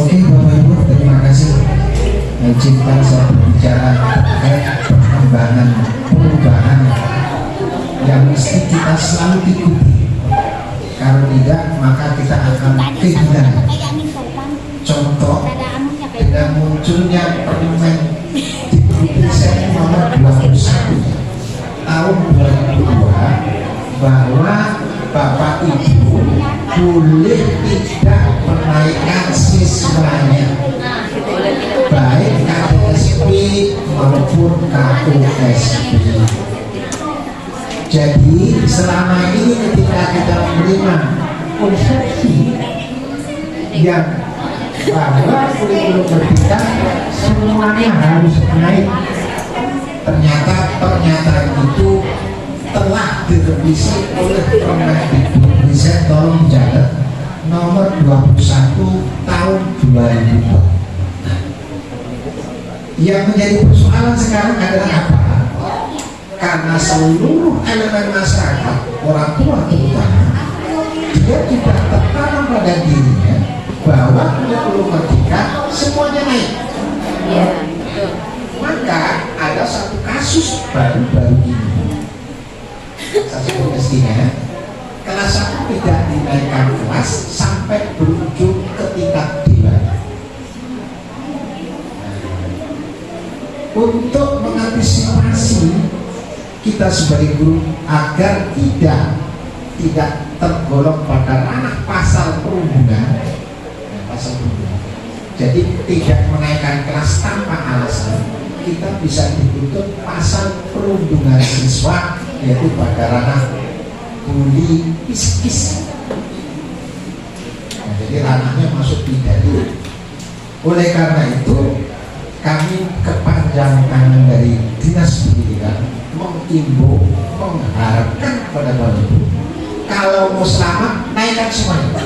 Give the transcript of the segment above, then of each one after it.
Oke Bapak Ibu, terima kasih. Izinkan saya berbicara terkait perkembangan perubahan yang mesti kita selalu ikuti. Kalau tidak, maka kita akan kehilangan. Contoh, dengan munculnya permen Dikbud nomor 21 tahun 2002 bahwa Bapak Ibu boleh tidak menaikkan siswanya, baik KTSP maupun KUSP. Jadi selama ini ketika kita menerima konsepsi yang bahwa kurikulum merdeka semuanya harus naik, ternyata pernyataan itu telah direvisi oleh Permendikbud tolong dicatat nomor 21 tahun 2002. Yang menjadi persoalan sekarang adalah apa? Karena seluruh elemen masyarakat, orang tua terutama, dia tidak tertanam pada dirinya bahwa kurikulum merdeka semuanya naik. Maka ada satu kasus baru-baru ini, saya sebut mestinya kelas 1 tidak dinaikkan kelas sampai berujung ke tingkat 2. Untuk mengantisipasi kita sebagai guru agar tidak tergolong pada ranah pasal perundungan, jadi tidak menaikkan kelas tanpa alasan, kita bisa dituntut pasal perundungan siswa, yaitu pada ranah bully psikis. Nah, jadi ranahnya masuk pidana. Oleh karena itu kami kepanjang tangan dari Dinas Pendidikan mengimbau, mengharapkan kepada Bapak Ibu, kalau mau selamat naikkan semuanya.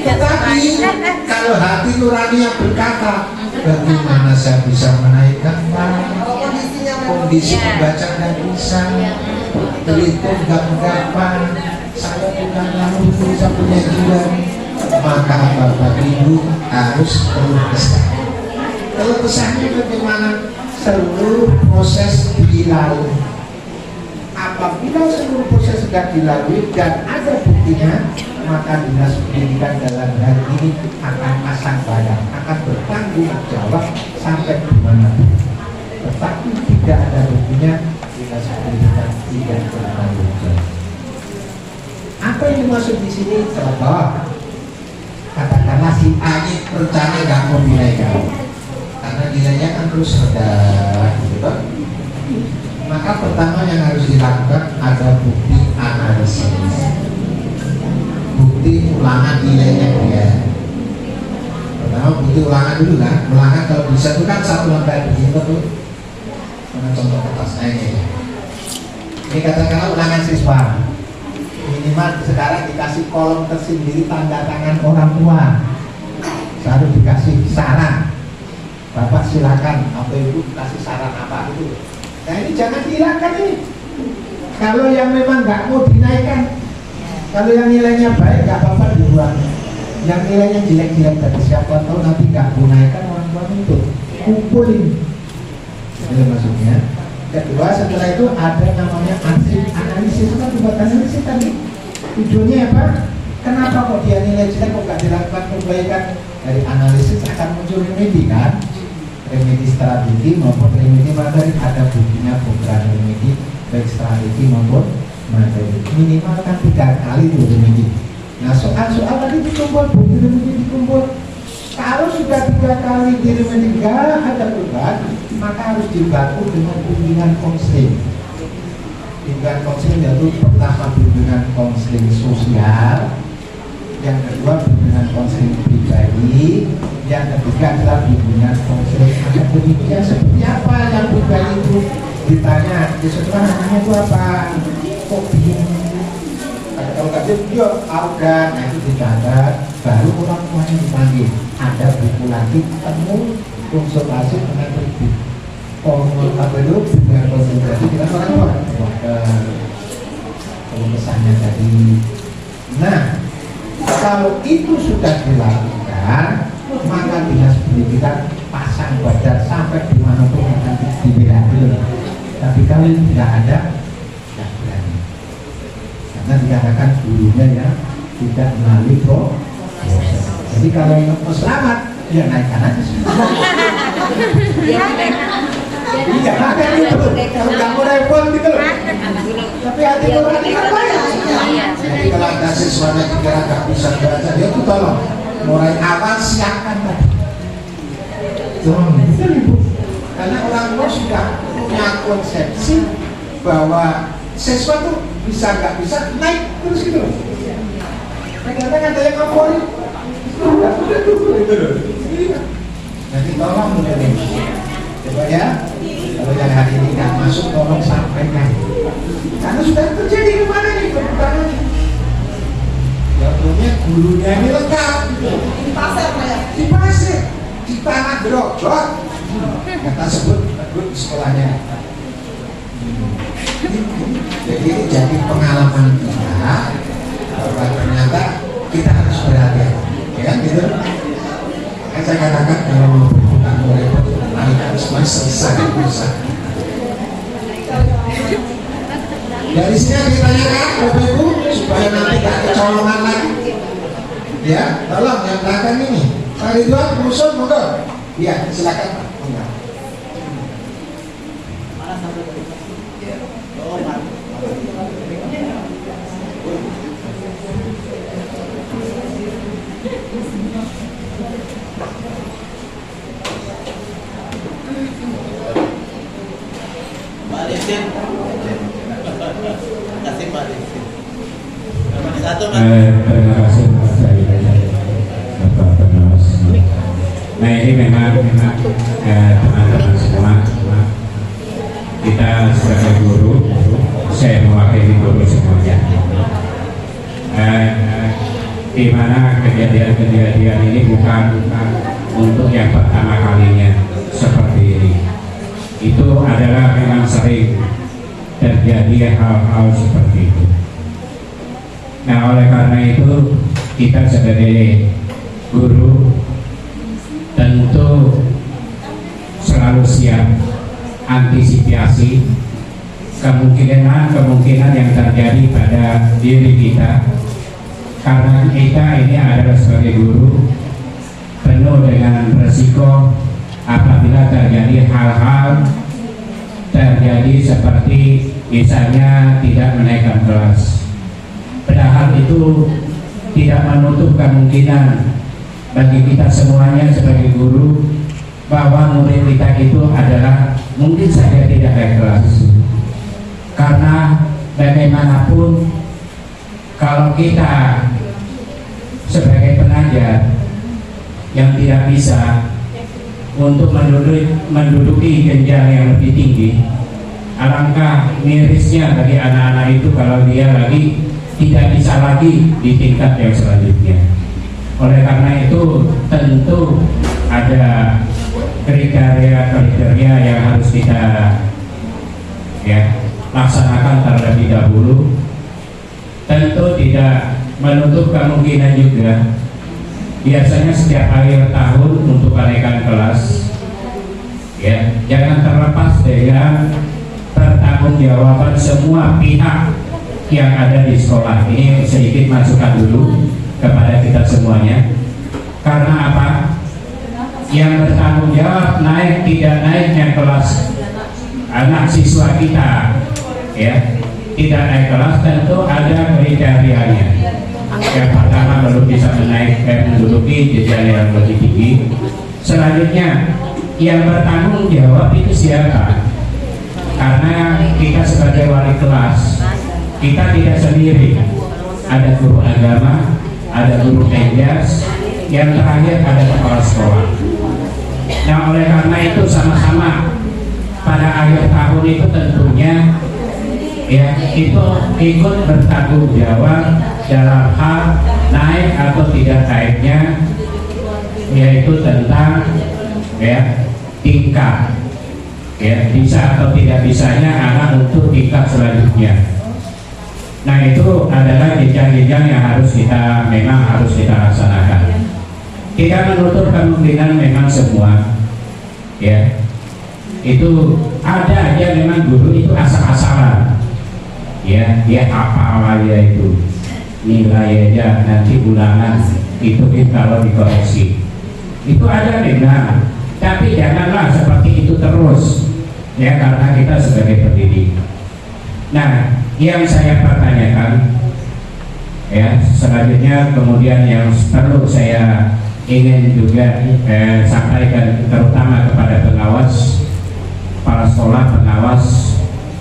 Tetapi kalau hati nurani yang berkata, bagaimana saya bisa menaikkan kondisi membaca dan bisa, berhitung gampang, saya bukan lalu bisa punya jiwa, maka Bapak Ibu harus keluh kesah. Keluh kesahnya bagaimana? Seluruh proses dilalui. Apabila seluruh proses sudah dilalui dan ada buktinya, maka Dinas Pendidikan dalam hal ini akan pasang badan, akan bertanggung jawab sampai di mana. Tetapi tidak ada buktinya, Dinas Pendidikan tidak bertanggung jawab. Apa yang dimaksud di sini? Contoh, katakanlah si A ini rencana nggak mau dinaikkan karena nilainya kan terus rendah, gitu kan? Maka pertama yang harus dilakukan ada bukti analisis, bukti ulangan nilainya dia. Pertama bukti ulangan dulu kan, ulangan kalau bisa itu kan satu lembar begini tuh. Mana contoh kertasnya ini? Ini katakanlah ulangan siswa. Minimal sekarang dikasih kolom tersendiri tanda tangan orang tua, baru dikasih saran. Bapak silakan, apa ibu kasih saran apa itu. Nah ini jangan dihilangkan ini. Kalau yang memang nggak mau dinaikkan, kalau yang nilainya baik nggak apa-apa dibuang. Yang nilainya jelek-jelek dari siapa tahu nanti nggak mau naikkan, orang tua itu kumpulin. Itu maksudnya. Kedua, setelah itu ada namanya analisis, kan buat analisis tadi. Tujuannya apa? Kenapa kok dia nilai jelek kok nggak dilakukan perbaikan? Dari analisis akan muncul remedi kan? Remedi strategi maupun remedi materi, ada buktinya program remedi baik strategi maupun materi. Minimal kan 3 kali tuh remedi. Nah soal-soal tadi dikumpul, bukti remedi dikumpul. Kalau sudah 3 kali di remedi nggak ada perubahan, maka harus dibantu dengan bimbingan konseling. Bimbingan konseling yaitu pertama bimbingan konseling sosial, yang kedua bimbingan konseling pribadi, yang ketiga adalah bimbingan konseling akademiknya. Seperti apa yang pribadi itu ditanya, setelah namanya itu apa? Kok bingung? Kalau tadi dia organ, nah itu dicatat, baru orang tuanya dipanggil. Ada buku lagi, ketemu konsultasi dengan pribadi. Apa itu bimbingan konseling pribadi kita orang tua. kalau pesannya tadi. Nah, kalau itu sudah dilakukan, maka dinas pendidikan pasang badan sampai dimanapun akan dibela. Tapi kalau tidak ada, tidak berani. Karena dikatakan gurunya ya tidak melalui proses. Jadi kalau yang mau selamat, ya naikkan aja semua. Iya, makan itu. Kalau kamu repot gitu loh. Tapi hati nurani kan banyak. Jadi kalau ada siswanya kira nggak bisa baca, dia tuh tolong mulai awal siapkan tadi. Tolong itu ibu. Karena orang tua sudah punya konsepsi bahwa siswa tuh bisa nggak bisa naik terus gitu loh. Kadang-kadang ada yang ngomongin, udah dulu gitu loh. Jadi tolong mungkin coba ya. Kalau yang hari ini nggak masuk, tolong sampaikan. Karena sudah terjadi kemana nih perputarannya? Ya punya gurunya ini lengkap. Di pasir, di tanah Grogol. Kata sebut sekolahnya. Jadi ini jadi pengalaman kita bahwa ternyata kita harus berhati-hati, ya kan gitu. Saya katakan kalau mau berhutang mulai harus selesai bisa. Dari sini ditanyakan Bapak Ibu supaya nanti tidak kecolongan lagi. Ya, tolong yang belakang ini. Pak Ridwan, Musun, monggo. Ya, silakan Pak. Terima kasih Pak Bapak Penas. Nah ini memang teman-teman semua, kita sebagai guru, saya mewakili guru semuanya. Di mana kejadian-kejadian ini bukan untuk yang pertama kalinya seperti ini. Itu adalah memang sering terjadi hal-hal seperti itu. Nah oleh karena itu kita sebagai guru tentu selalu siap antisipasi kemungkinan yang terjadi pada diri kita, karena kita ini adalah sebagai guru penuh dengan resiko apabila terjadi hal-hal seperti misalnya tidak menaikkan kelas. Padahal itu tidak menutup kemungkinan bagi kita semuanya sebagai guru bahwa murid kita itu adalah mungkin saja tidak naik kelas. Karena bagaimanapun kalau kita sebagai pengajar yang tidak bisa untuk menduduki jenjang yang lebih tinggi, alangkah mirisnya bagi anak-anak itu kalau dia lagi tidak bisa lagi di tingkat yang selanjutnya. Oleh karena itu tentu ada kriteria yang harus kita laksanakan terlebih dahulu. Tentu tidak menutup kemungkinan juga biasanya setiap akhir tahun untuk kenaikan kelas, jangan terlepas dengan pertanggungjawaban semua pihak yang ada di sekolah. Ini sedikit masukan dulu kepada kita semuanya. Karena apa? Yang bertanggung jawab naik tidak naiknya kelas anak siswa kita, tidak naik kelas tentu ada kriterianya. Yang pertama belum bisa menduduki jenjang yang lebih tinggi. Selanjutnya yang bertanggung jawab itu siapa? Karena kita sebagai wali kelas, kita tidak sendiri, ada guru agama, ada guru penjas, yang terakhir ada kepala sekolah. Nah oleh karena itu sama-sama pada akhir tahun itu tentunya itu ikut bertanggung jawab dalam hal naik atau tidak naiknya, yaitu tentang tingkat, bisa atau tidak bisanya anak untuk tingkat selanjutnya. Nah itu adalah jenjang-jenjang yang memang harus kita laksanakan. Tidak menutup kemungkinan memang semua, ya itu ada aja memang guru itu asal-asalan, ya dia apa aja itu nilai aja nanti ulangan itu kalau dikoreksi itu ada memang, tapi janganlah seperti itu terus, ya karena kita sebagai pendidik. Nah yang saya pertanyakan, ya selanjutnya kemudian yang perlu saya ingin juga sampaikan terutama kepada pengawas, kepala sekolah, pengawas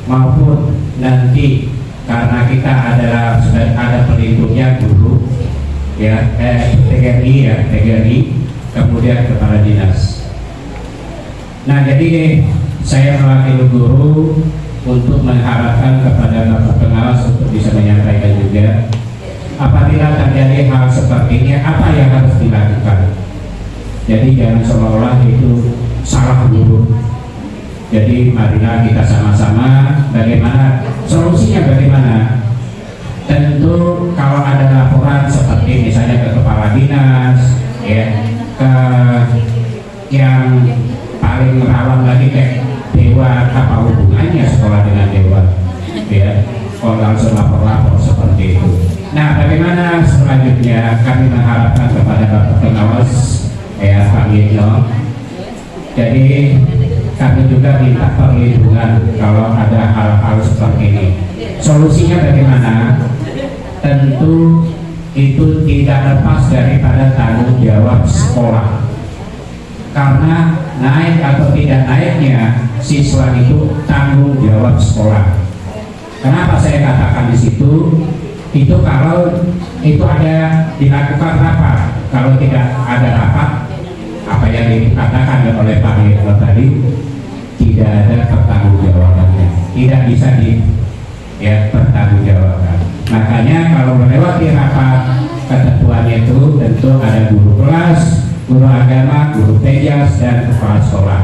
maupun nanti karena kita sudah ada pelindungnya guru, ya TGRI, kemudian kepala dinas. Nah jadi saya mewakili guru untuk mengharapkan kepada bapak pengawas untuk bisa menyampaikan juga apabila terjadi hal seperti ini apa yang harus dilakukan. Jadi jangan seolah-olah itu salah guru. Jadi marilah kita sama-sama bagaimana solusinya, bagaimana. Tentu kalau ada laporan seperti misalnya ke kepala dinas, ya ke yang paling rawan lagi kayak dewan, apa hubungannya sekolah dengan dewan, ya kalau langsung lapor-lapor seperti itu. Nah bagaimana selanjutnya kami mengharapkan kepada bapak pengawas, ya Pak Yitno, jadi kami juga minta perlindungan kalau ada hal-hal seperti ini. Solusinya bagaimana? Tentu itu tidak lepas daripada tanggung jawab sekolah, karena naik atau tidak naiknya siswa itu tanggung jawab sekolah. Kenapa saya katakan di situ? Itu kalau itu ada dilakukan rapat, kalau tidak ada rapat, apa yang dikatakan oleh Pak Yitno tadi, tidak ada pertanggungjawabannya, tidak bisa pertanggungjawabkan. Makanya kalau melewati rapat ketentuannya itu tentu ada guru kelas, guru agama, guru pejas, dan kepala sekolah.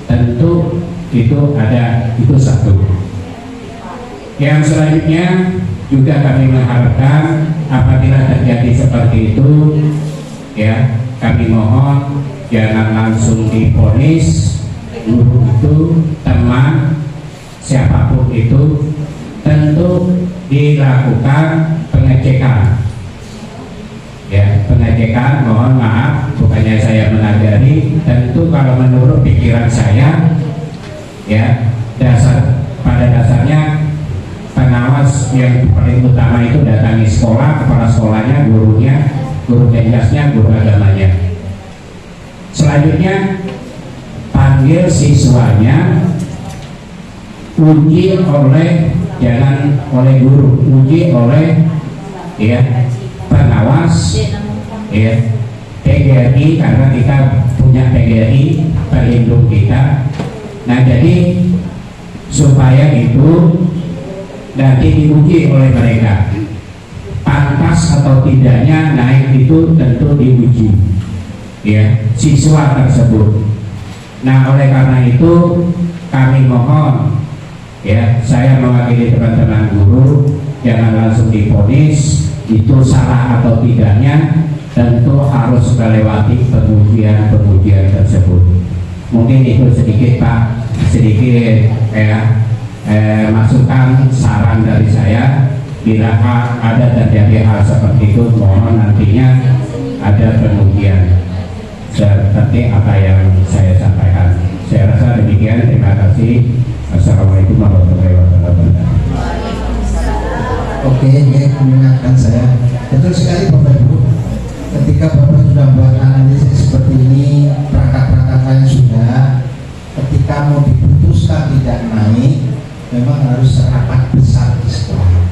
Tentu itu ada, itu satu. Yang selanjutnya juga kami mengharapkan apabila terjadi seperti itu, ya kami mohon jangan langsung divonis guru itu, teman siapapun itu, tentu dilakukan pengecekan, ya pengecekan. Mohon maaf bukannya saya mengajari, tentu kalau menurut pikiran saya, ya pada dasarnya pengawas yang paling utama itu datangi sekolah, kepala sekolahnya, gurunya, guru penjasnya, guru agamanya. Selanjutnya panggil siswanya, uji jangan oleh guru, uji oleh pengawas, TGRI, karena kita punya TGRI pelindung kita. Nah jadi supaya itu nanti diuji oleh mereka, pantas atau tidaknya naik itu tentu diuji, ya siswa tersebut. Nah oleh karena itu kami mohon, ya saya mewakili teman-teman guru, jangan langsung divonis itu salah atau tidaknya, tentu harus melewati pengujian tersebut. Mungkin itu sedikit Pak, masukan saran dari saya. Bila ada terjadi hal seperti itu, mohon nantinya ada pengujian seperti apa yang saya sampaikan. Saya rasa demikian. Terima kasih. Assalamualaikum warahmatullahi wabarakatuh. Oke, mengingatkan saya betul sekali Bapak Ibu, ketika Bapak sudah buat analisis seperti ini, perangkat-perangkat lain sudah, ketika mau diputuskan tidak naik, memang harus rapat besar di sekolah.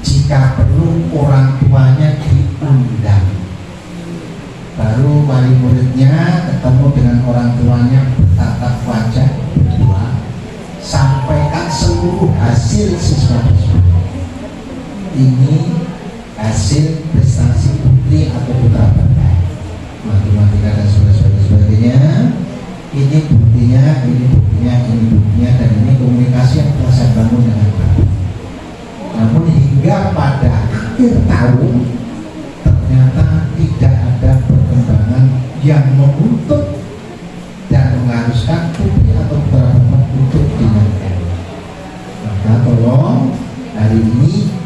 Jika perlu orang tuanya diundang, baru wali muridnya ketemu dengan orang tuanya, bertatap wajah berdua, sampaikan seluruh hasil siswa-siswa. Ini hasil prestasi putri atau putra terbaik matematika dan sebagainya. Ini buktinya, dan ini komunikasi yang telah saya bangun dengan baik. Namun sehingga pada akhir tahun ternyata tidak ada perkembangan yang menuntut dan mengharuskan publik atau beberapa untuk dinaikkan. Maka tolong hari ini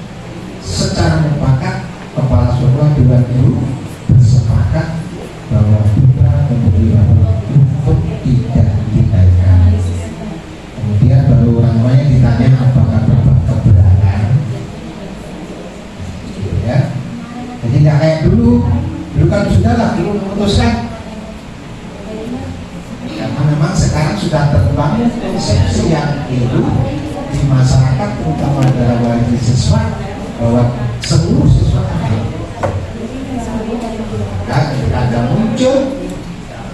secara mufakat Kepala Sekolah Dewan Guru bersepakat bahwa putra pemberi untuk tidak dinaikkan. Kemudian baru orang tuanya ditanya apakah bapak keberatan, gitu ya. Jadi nggak kayak dulu kan sudah lah dulu memutuskan, karena memang sekarang sudah terbangun konsepsi yang itu di masyarakat, terutama dalam wali siswa, bahwa seluruh siswa ketika ada muncul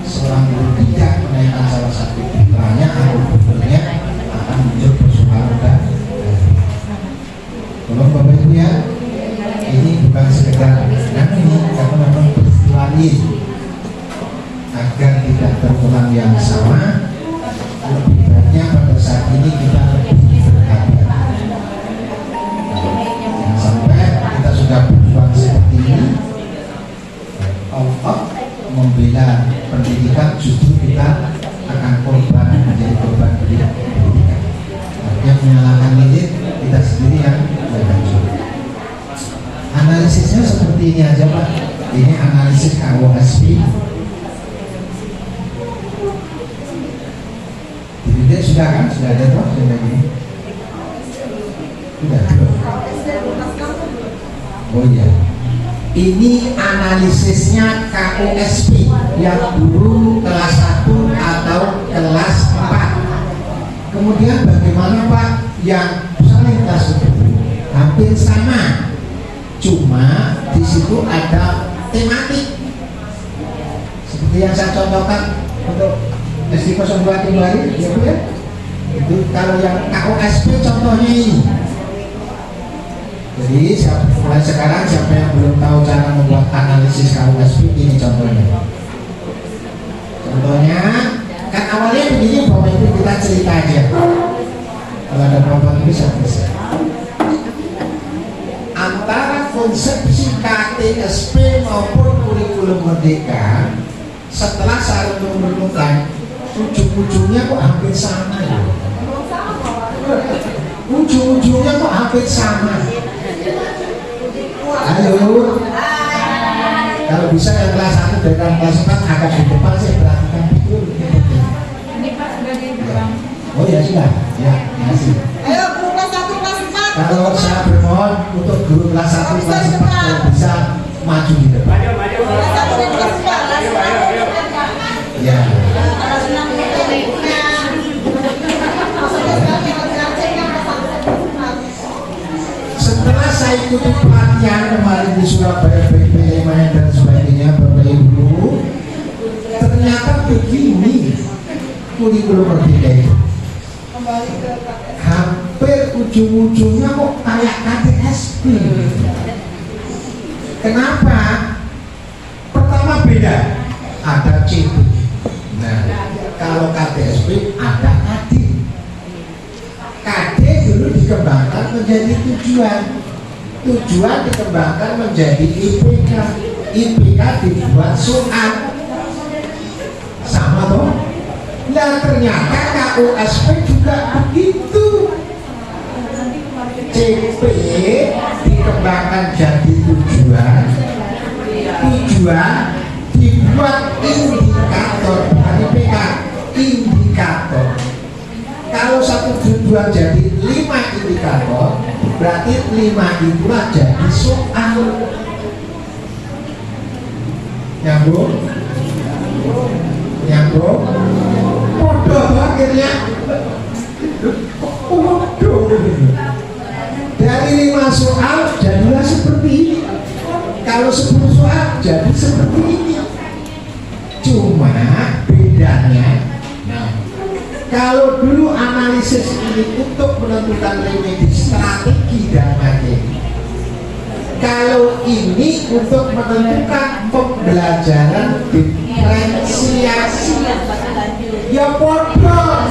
seorang guru tidak menaikkan salah satu putranya atau putrinya, akan muncul persoalan dan tolong Bapak Ibu ya, ini bukan sekedar ini karena memang peristiwa ini agar tidak terulang yang sama. Lebih baiknya pada saat ini kita lebih berhati-hati. Jangan sampai kita sudah berjuang seperti ini, Allah membela pendidikan, justru kita akan korban, menjadi korban pendidikan. Yang menyalahkan lilit kita sendiri yang berhancur. Analisisnya seperti ini aja Pak. Ini analisis KOSP. Jadi sudah kan? Sudah ada toh? Sudah ini? Sudah belum? Oh iya. Ini analisisnya KOSP yang dulu kelas 1 atau kelas 4. Kemudian bagaimana Pak yang saling kelas 10? Hampir sama. Cuma di situ ada tematik. Seperti yang saya contohkan untuk SD 02 kembali, ya Bu ya. Itu kalau yang KOSP contohnya ini. Jadi mulai sekarang siapa yang belum tahu cara membuat analisis KOSP, ini contohnya. Contohnya kan awalnya begini, Bapak Ibu kita cerita aja. Kalau ada Bapak Ibu bisa. Antara konsepsi KTSP maupun kurikulum merdeka setelah saya renung-renungkan, ujung-ujungnya kok hampir sama ya? Ujung-ujungnya kok hampir sama. Ayo, kalau bisa yang kelas 1 dan kelas 4 agak di depan, saya perhatikan betul. Ini Pak sebagai berang. Oh ya sudah, ya terima kasih. Ayo guru kelas 1 kelas 4. Kalau saya bermohon untuk guru kelas 1 kelas 4 kalau bisa maju di depan. Kelas 1 dan kelas 4. Ya. Setelah saya ikuti pelatihan kemarin di Surabaya, BP dan sebagainya, Bapak Ibu, ternyata begini kurikulum merdeka itu. Hampir ujung-ujungnya kok kayak KTSP. Kenapa? Pertama beda, ada CP. Nah, kalau KTSP ada KD. KD dulu dikembangkan menjadi tujuan. Tujuan dikembangkan menjadi IPK. IPK dibuat soal. Sama toh? Nah ternyata KOSP juga begitu. CP dikembangkan jadi tujuan. Tujuan dibuat indikator, bukan IPK, indikator. Kalau satu tujuan jadi 5 indikator, berarti 5 itulah jadi soal. Nyambung? Nyambung? Bodoh akhirnya. Bodoh. Dari 5 soal jadilah seperti ini. Kalau 10 soal jadi seperti ini. Cuma bedanya, nah, kalau dulu analisis ini untuk menentukan remedi strategi dan materi, kalau ini untuk menentukan pembelajaran diferensiasi, ya bodoh.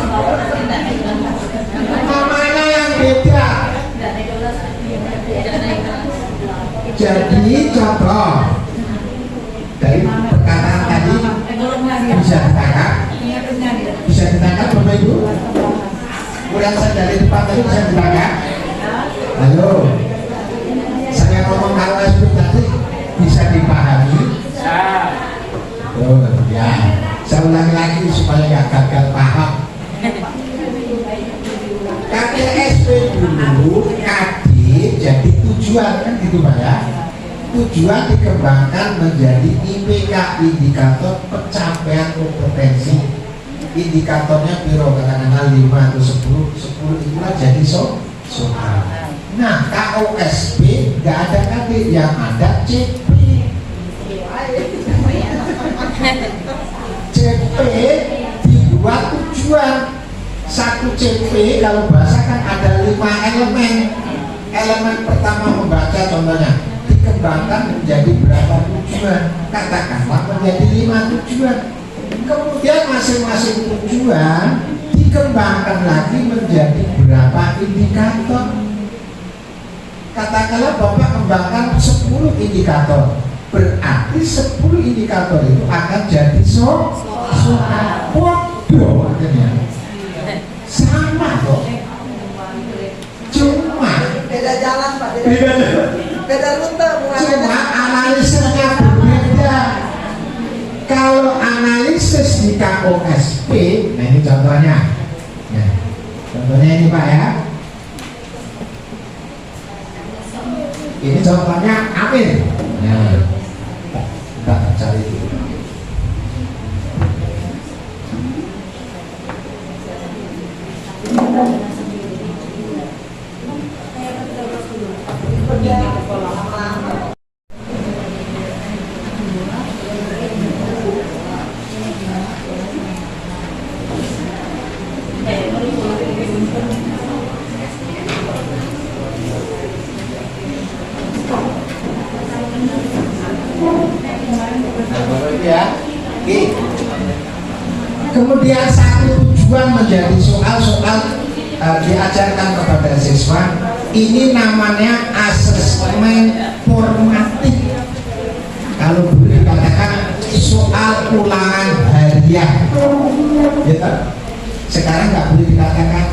Namanya yang beda. Jadi contoh dari perkataan tadi bisa ditangkap, Bapak Ibu. Ulasan dari depan tadi bisa ditangkap. Halo, saya ngomong kalau SP tadi bisa dipahami. Oh ya, saya ulangi lagi supaya nggak gagal paham. KDSP dulu, KD jadi tujuan kan gitu Pak ya. Tujuan dikembangkan menjadi IPK, indikator pencapaian kompetensi. Indikatornya piro, katakanlah 5 atau 10 itulah jadi soal. Nah KOSP nggak ada KD, yang ada CP. CP dibuat tujuan. Satu CP kalau bahasa kan ada 5 elemen. Elemen pertama membaca, contohnya dikembangkan menjadi berapa tujuan, katakanlah menjadi 5 tujuan. Kemudian masing-masing tujuan dikembangkan lagi menjadi berapa indikator. Katakanlah Bapak kembangkan 10 indikator, berarti 10 indikator itu akan jadi soal. Bodoh akhirnya sama kok, cuma Beda jalan Pak. Beda rute. Cuma analisisnya berbeda. Kalau analisis di KOSP, nah ini contohnya. Nah, contohnya ini Pak ya. Ini contohnya Amir. Nah, kita cari dulu. Kemudian satu tujuan menjadi soal-soal diajarkan kepada siswa. Ini namanya asesmen formatif. Kalau boleh dikatakan soal ulangan harian, gitu. Sekarang nggak boleh dikatakan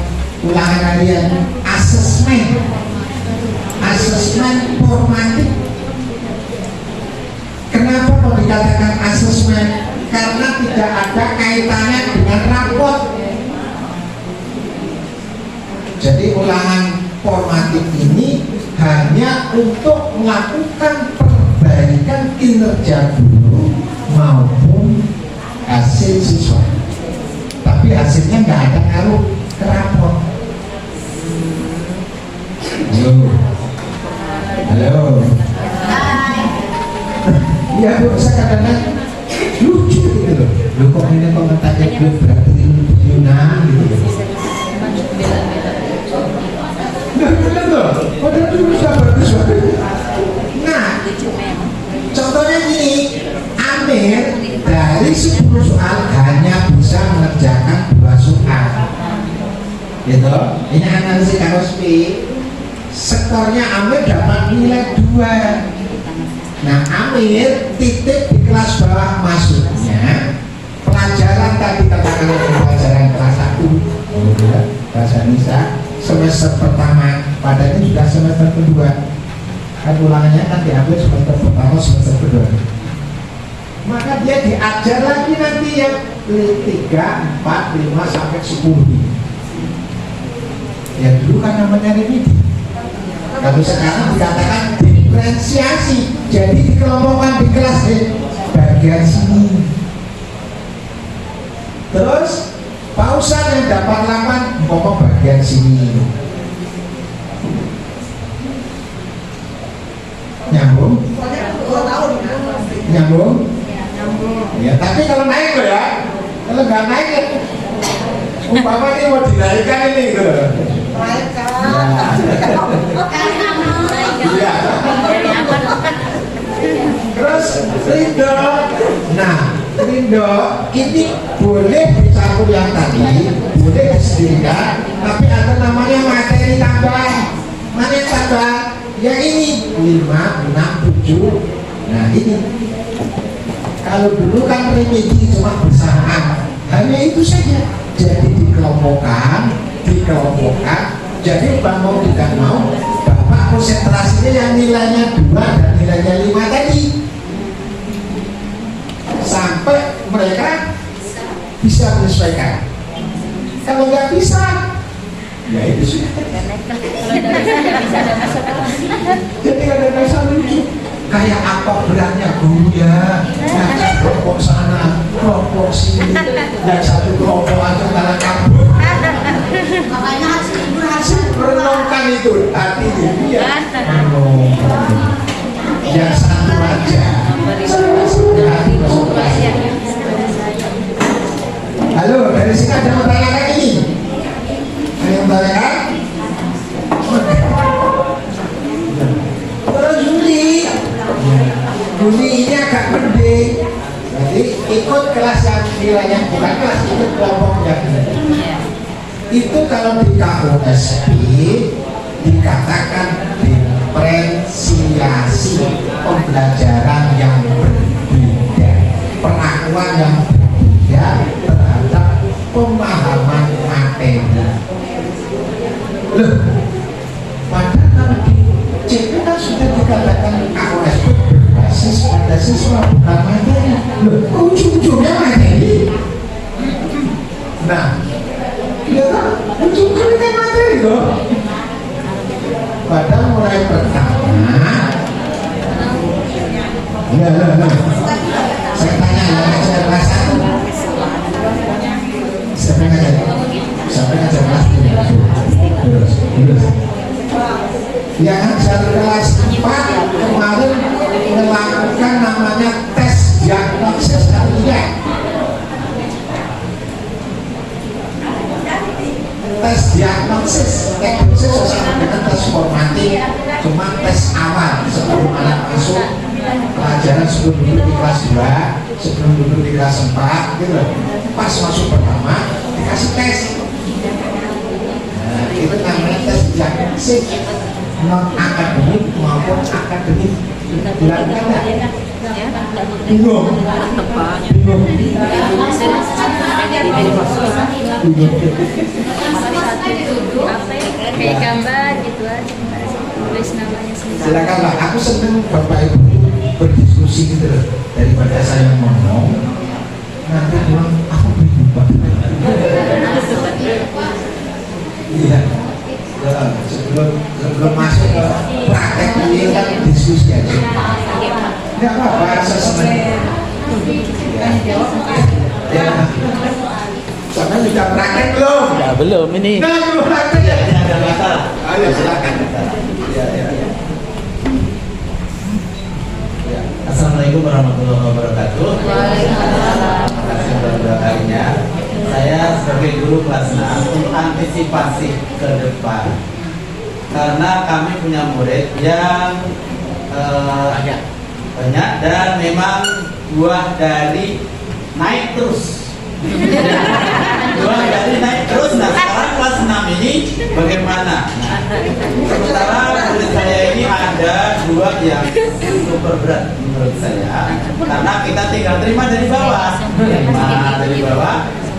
ulangan harian, asesmen formatif. Kenapa kok dikatakan asesmen? Karena tidak ada kaitannya dengan rapot. Jadi ulangan formatif ini hanya untuk melakukan perbaikan kinerja guru maupun hasil siswa. Tapi hasilnya nggak ada ngaruh ke rapot. Halo. Iya Bu, saya kadang-kadang lucu gitu loh. Lu kok ini komentarnya gue berarti Yunani gitu loh. Nah, bener loh. Padahal itu sudah bagus banget. Nah, contohnya gini, Amir dari 10 soal hanya bisa mengerjakan 2 soal. Gitu. Ini analisis KOSP. Skornya Amir dapat nilai 2. Nah, Amir titip di kelas bawah, maksudnya pelajaran tadi katakanlah pelajaran kelas 1 bahasa Indonesia semester pertama, padahal ini sudah semester kedua. Kan ulangannya kan diambil semester pertama, semester kedua. Maka dia diajar lagi nanti yang 3, 4, 5 sampai 10. Ya dulu kan namanya remedi. Kalau sekarang dikatakan diferensiasi, jadi dikelompokkan di kelas bagian sini. Terus pausan yang dapat 8 pokok bagian sini. Nyambung? Nyambung? Ya, tapi kalau naik loh ya. Kalau nggak naik ya umpama ini mau dinaikkan ini gitu loh. Iya. Terus Rindo, nah Rindo ini boleh dicampur yang tadi, boleh disendirikan, tapi ada namanya materi tambahan. Mana yang tambah? yang ini 5, 6, 7. Nah ini kalau dulu kan remedi cuma bersamaan, hanya itu saja. Jadi dikelompokkan. Jadi Bang mau tidak mau, Bapak konsentrasinya yang nilainya 2 dan nilainya 5 tadi, sampai mereka bisa menyesuaikan. Kalau nggak bisa, ya itu sudah. Jadi ada dasar lucu. Kayak apa beratnya guru ya? Yang kelompok sana, kelompok sini, yang satu kelompok aja karena kabur. Makanya harus Renungkan itu hati dia. Yang satu aja. Hati konsentrasi. Halo, dari sini ada yang bertanyakan ini? Ada yang bertanyakan? Terus Juli ini agak penting. Jadi ikut kelas yang nilainya bukan kelas, ikut kelompoknya. Itu kalau di KOSP dikatakan diferensiasi pembelajaran yang berbeda, pengakuan yang berbeda terhadap pemahaman materi. Loh, padahal kalau di CP kan sudah dikatakan KOSP berbasis pada siswa bukan materi. Loh, ujung-ujungnya materi. Nah, ya kan, ujung-ujungnya kan materi loh. Padahal mulai pertama, saya tanya yang ngajar kelas 1, siapa yang ngajar? Siapa yang ngajar kelas 1? Terus. Yang ngajar kelas 4 kemarin melakukan namanya tes diagnosis kalian. Tes diagnosis sama dengan tes formatif, cuma tes awal sebelum anak masuk pelajaran, sebelum duduk di kelas 2, sebelum duduk di kelas 4 gitu. Pas masuk pertama dikasih tes. Nah, itu namanya tes diagnosis, non akademik maupun akademik. Bilangkan enggak? Bingung. Kayak gambar gitu aja, tulis namanya sendiri. Silakan Pak, aku senang Bapak Ibu berdiskusi gitu loh, daripada saya ngomong nanti bilang aku bingung Pak. Iya. Sebelum masuk ke praktek ini kan diskusi aja. Enggak apa-apa, saya senang. Ya. Sama sudah praktek belum? Ya belum ini. Nah, belum praktek ya. Ini ada masalah. Ayo silakan. Ya. Assalamualaikum warahmatullahi wabarakatuh. Terima kasih berdoanya. Saya sebagai guru kelas 6 untuk antisipasi ke depan, karena kami punya murid yang banyak dan memang buah dari naik terus. Buah dari naik terus. Nah sekarang kelas 6 ini bagaimana? Nah, sementara murid saya ini ada 2 yang super berat menurut saya, karena kita tinggal terima dari bawah,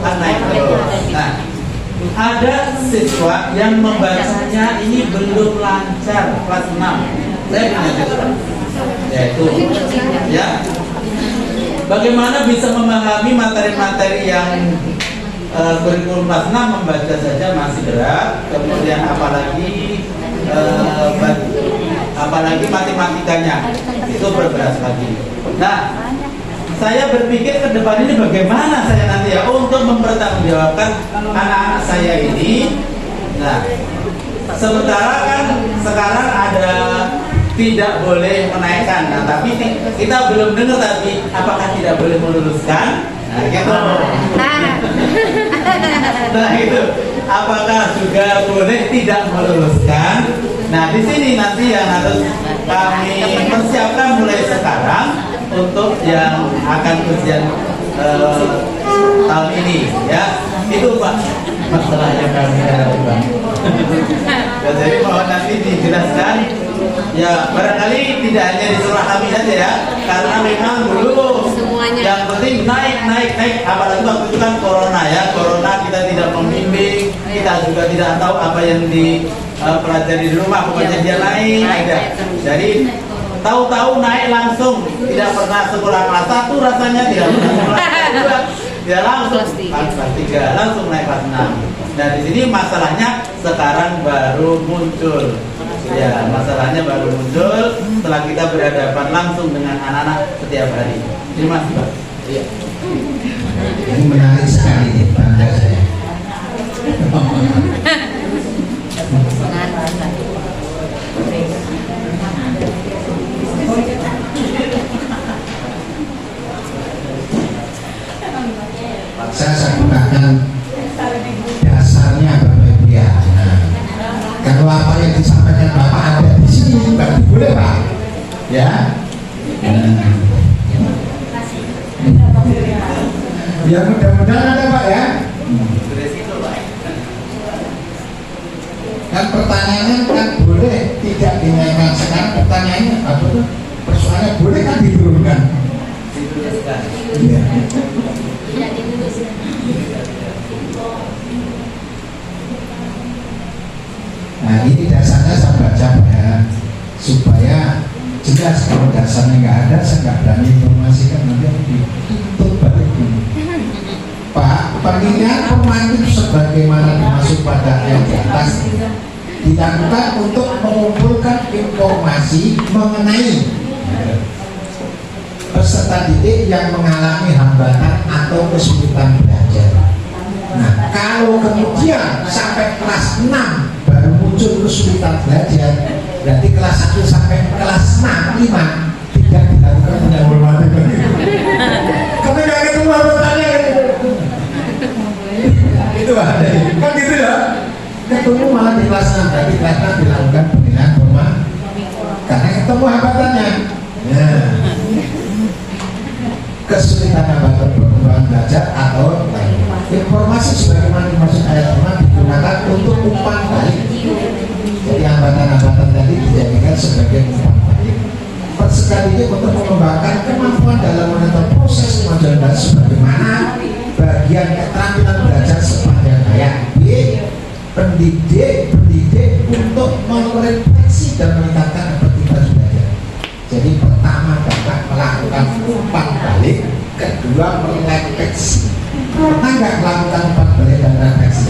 kan naik terus. Nah, ada siswa yang membacanya ini belum lancar kelas 6. Saya punya siswa, yaitu ya, bagaimana bisa memahami materi-materi yang kurikulum kelas 6 membaca saja masih berat, kemudian apalagi matematikanya itu berberat lagi. Nah, saya berpikir ke depan ini bagaimana saya nanti ya untuk mempertanggungjawabkan anak-anak saya ini. Nah, sementara kan sekarang ada tidak boleh menaikkan, nah tapi kita belum dengar tadi apakah tidak boleh meluluskan. Nah, gitu. Nah itu, apakah juga boleh tidak meluluskan? Nah di sini nanti yang harus kami persiapkan mulai sekarang untuk yang akan ujian tahun ini, ya. Itu Pak masalah yang kami hadapi, Pak. Jadi mohon nanti dijelaskan Ya, barangkali tidak hanya di surah kami saja ya, karena memang dulu Semuanya. yang penting naik, apalagi waktu itu kan corona ya, corona kita tidak membimbing, kita juga tidak tahu apa yang dipelajari di rumah, pokoknya dia naik aja. Jadi tahu-tahu naik langsung, tidak pernah sekolah kelas 1 rasanya, tidak pernah sekolah kelas 2, dia langsung kelas 3, langsung naik kelas 6. Nah di sini masalahnya sekarang baru muncul. Ya, masalahnya baru muncul setelah kita berhadapan langsung dengan anak-anak setiap hari. Terima kasih, Pak. Iya. Ini menarik sekali nih tanda saya. Saya gunakan dasarnya Bapak Ibu ya. Nah, kalau apa yang disampaikan Bapak ada di sini, berarti boleh Pak. Ya. Ya mudah-mudahan ada Pak ya. Kan pertanyaannya kan boleh tidak dinaikkan, sekarang pertanyaannya apa tuh? Persoalannya boleh kan diturunkan? Iya. Nah ini dasarnya saya baca ya, supaya jelas. Kalau dasarnya nggak ada, saya nggak berani informasikan, nanti aku dituntut balik. Pak, penilaian pemandu sebagaimana dimaksud pada ayat di atas dilakukan untuk mengumpulkan informasi mengenai peserta didik yang mengalami hambatan atau kesulitan belajar. Nah, kalau kemudian sampai kelas 6 baru muncul kesulitan belajar, berarti kelas 1 sampai kelas 5 tidak dilakukan pendahuluan itu. Kamu nggak ketemu hambatannya itu ada, kan gitu ya. Ketemu malah di kelas 6, berarti kelas 6 dilakukan penilaian formal karena ketemu hambatannya. Nah, kesulitan hambatan perkembangan belajar atau lain. Informasi sebagaimana dimaksud ayat 5 digunakan untuk umpan balik. Jadi hambatan-hambatan tadi dijadikan sebagai umpan balik. Persekalinya untuk mengembangkan kemampuan dalam menentukan proses kemajuan belajar sebagaimana bagian keterampilan belajar sepanjang hayat. B. Pendidik untuk merefleksi dan meningkatkan efektivitas belajar. Jadi pertama dapat melakukan umpan balik, kedua merefleksi. Pernah nggak melakukan umpan balik dan refleksi?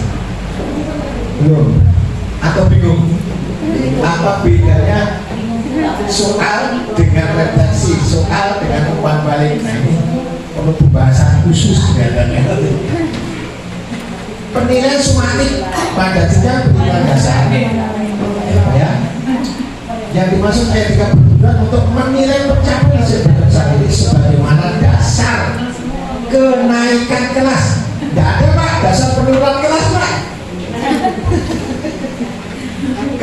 Belum? Atau bingung? Apa bedanya soal dengan refleksi, soal dengan umpan balik? Nah ini perlu pembahasan khusus kelihatannya. Penilaian sumatik pada jenjang pendidikan dasar ya, yang dimaksud ayat 32 untuk menilai pencapaian sebesar ini sebagaimana dasar kenaikan kelas. Tidak ada Pak dasar penurunan kelas Pak.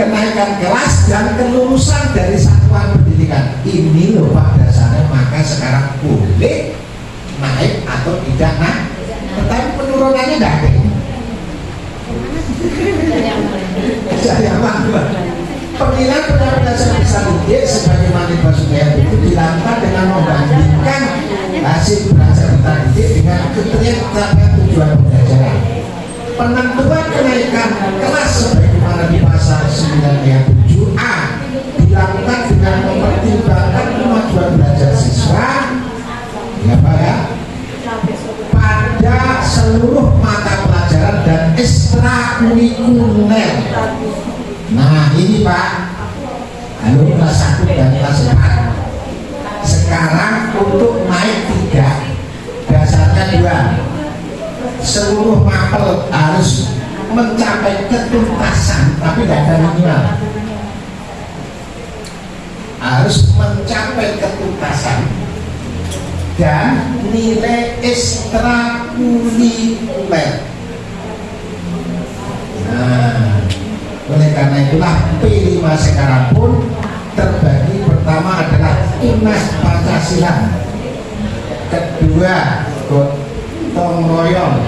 Kenaikan kelas dan kelulusan dari satuan pendidikan ini loh Pak dasarnya, maka sekarang boleh naik atau tidak naik, tetapi penurunannya tidak ada. Jadi apa? Penilaian pendapat dasar bisa didik sebagaimana dimaksud ayat itu dilakukan dengan membandingkan hasil belajar peserta didik dengan kriteria terkait tujuan pembelajaran. Penentuan kenaikan kelas sebagaimana di pasal 9 ayat 7a dilakukan dengan mempertimbangkan kemajuan belajar siswa ya Pak ya, pada seluruh mata pelajaran dan ekstrakurikuler. Nah ini Pak, lalu kelas 1 dan kelas 4 sekarang untuk naik 3 dasarnya 2, seluruh mapel harus mencapai ketuntasan, tapi tidak ada minimal, harus mencapai ketuntasan dan nilai ekstrakurikuler. Nah, oleh karena itulah P5 sekarang pun terbagi. Pertama adalah Tunas Pancasila, kedua gotong royong,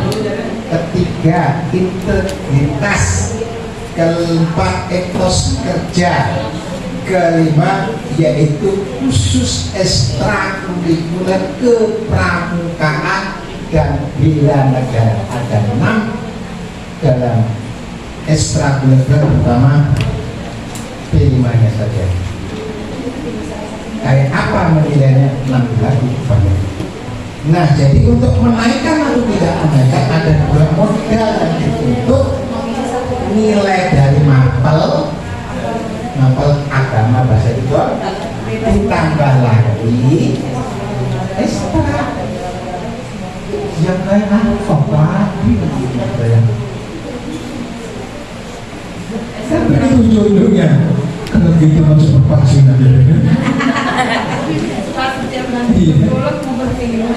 ketiga integritas, keempat etos kerja, kelima yaitu khusus ekstrakurikuler kepramukaan dan bela negara. Ada 6 dalam ekstrakurikuler, terutama P5 nya saja. Kayak apa menilainya? 6 lagi banyak. Nah, jadi untuk menaikkan atau tidak menaikkan ada 2 model untuk nilai dari mapel agama bahasa itu ditambah lagi ekstra yang kayak apa tapi itu jodohnya kalau gitu masuk vaksin aja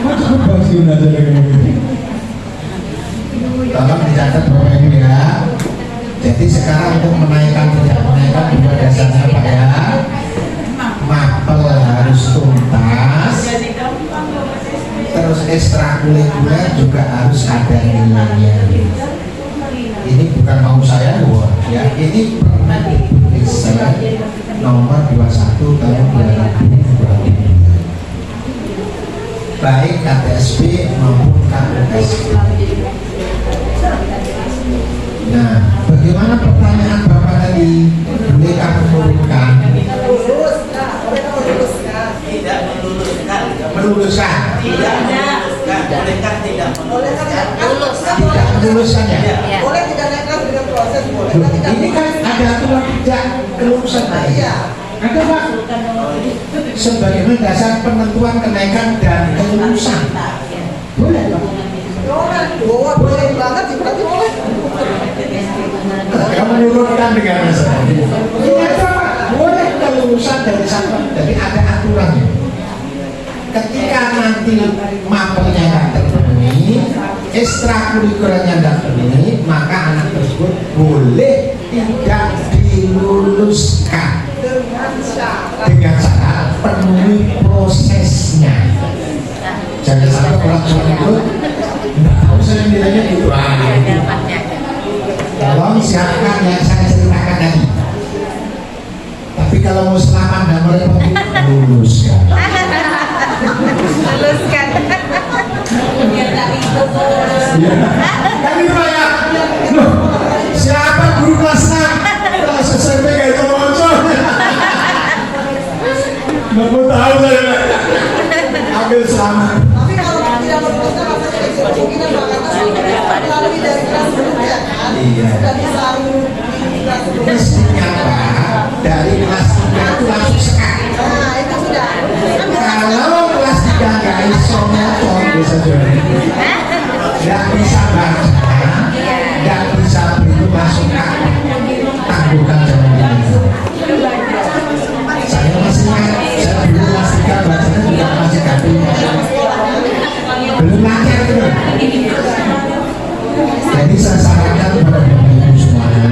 masuk vaksin aja tolong dicatat Bapak Ibu ya. Jadi sekarang untuk menaikkan tidak menaikkan dua dasarnya Pak ya. Mapel harus tuntas, terus ekstrakurikuler juga harus ada nilainya. Ini bukan mau saya loh ya, ini Permendikbud saya nomor 21 tahun 2020, baik KTSB maupun KTSB. Nah, bagaimana pertanyaan Bapak tadi? Bolehkah menurunkan? Tidak meluluskan. Meluluskan? Tidak meluluskan. Bolehkah tidak meluluskan? Tidak meluluskan ya? Ya. Boleh tidak naik kelas dengan proses, boleh. Loh, ini kan ada aturan tidak kelulusan Pak. Iya. Ada Pak. Sebagaimana dasar penentuan kenaikan dan kelulusan. Boleh Pak. Boleh banget sih, berarti boleh. Kamu menurunkan dengan dasar. Ini ada Pak. Boleh kelulusan dari satu. Jadi ada aturannya. Ketika nanti mapelnya tidak terpenuhi, ekstrakurikulernya tidak terpenuhi, maka anak tersebut boleh tidak diluluskan dengan syarat penuhi prosesnya. Jangan sampai orang tua itu nggak tahu saya nilainya gitu. Tolong siapkan yang saya ceritakan tadi. Tapi kalau mau selamat dan merepotkan, luluskan. Luluskan. Biar tak ribet. Kan itu Pak ya. Loh, siapa guru kelas 6? Kelas SMP kayak itu muncul. Nggak mau tahu saya. Ambil selamat. Tapi kalau tidak meluluskan rasanya kecil kemungkinan Pak, karena melalui dari kelas sebelumnya kan, Iya. sudah bisa di kelas sebelumnya. Mestinya Pak, dari kelas 3 itu langsung sekat. Nah, itu sudah. Kalau kelas 3 nggak iso motor bisa jadi. Nggak bisa baca, nggak bisa itu langsung tangguhkan jalan ini. Saya masih ingat, saya dulu kelas 3 bacanya juga masih gaduh. Belum lancar itu. Jadi saya sarankan kepada Bapak Ibu semuanya,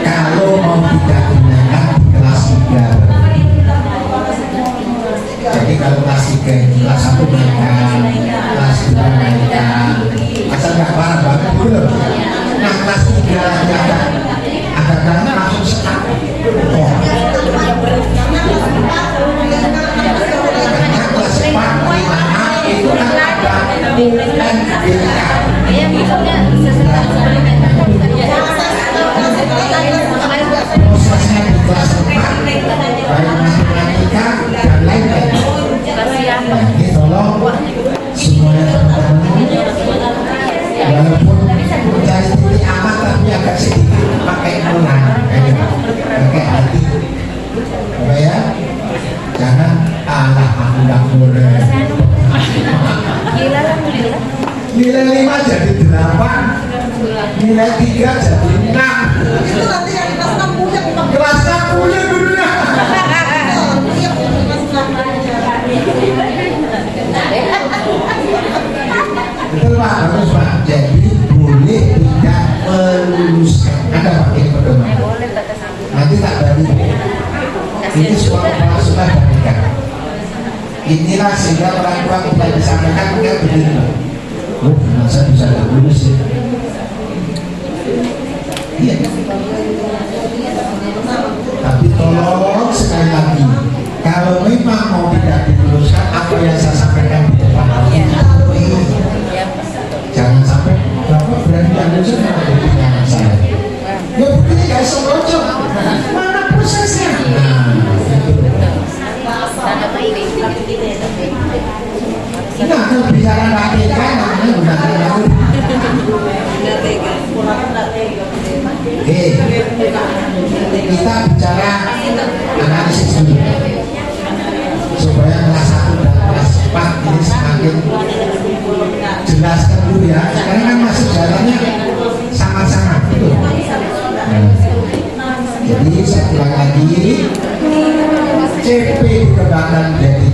kalau mau tidak dinaikkan di kelas 3. Jadi kalau kelas 3, kelas 1 naikkan, kelas 2 naikkan, asal nggak parah banget gitu loh. Nah kelas 3 lagi ada karena langsung sekat. Oh. Karena kelas 4, 5 itu kan ada UNBK. Iya, misalnya sesuai Prosesnya di kelas 4, baik matematika dan lain-lain. Nah, ini tolong semuanya teman-teman, walaupun mencari titik aman tapi agak sedikit pakai nulan, pakai hati, apa ya? Jangan alah aku nggak boleh. gila lah, gila. Nilai 5 jadi 8, nilai 3 jadi 6. Itu nanti yang kelas 6 punya bukan Kelas 6 punya gurunya. punya kelas 6. Betul Pak, bagus Pak. Jadi boleh tidak meluluskan. Ada Pak yang pedoman. Boleh batas aku. Nanti tak bagi. Ini semua kepala sekolah bandingkan. Inilah sehingga orang tua tidak disampaikan enggak begini Pak. Oh, saya bisa nggak lulus ya. Iya. Tapi tolong sekali lagi, kalau memang mau tidak diluruskan apa yang saya sampaikan di depan jangan sampai Bapak berani ambil semua dari pinjaman saya. Ya buktinya gak sengaja. Mana prosesnya? Nah, kalau bicara KPK namanya gunakan lalu. Kita bicara analisis dulu supaya kelas 1 dan kelas 4 ini semakin jelaskan dulu ya. Sekarang kan masih jalannya sama-sama gitu. Jadi saya ulang lagi, CP dikembangkan menjadi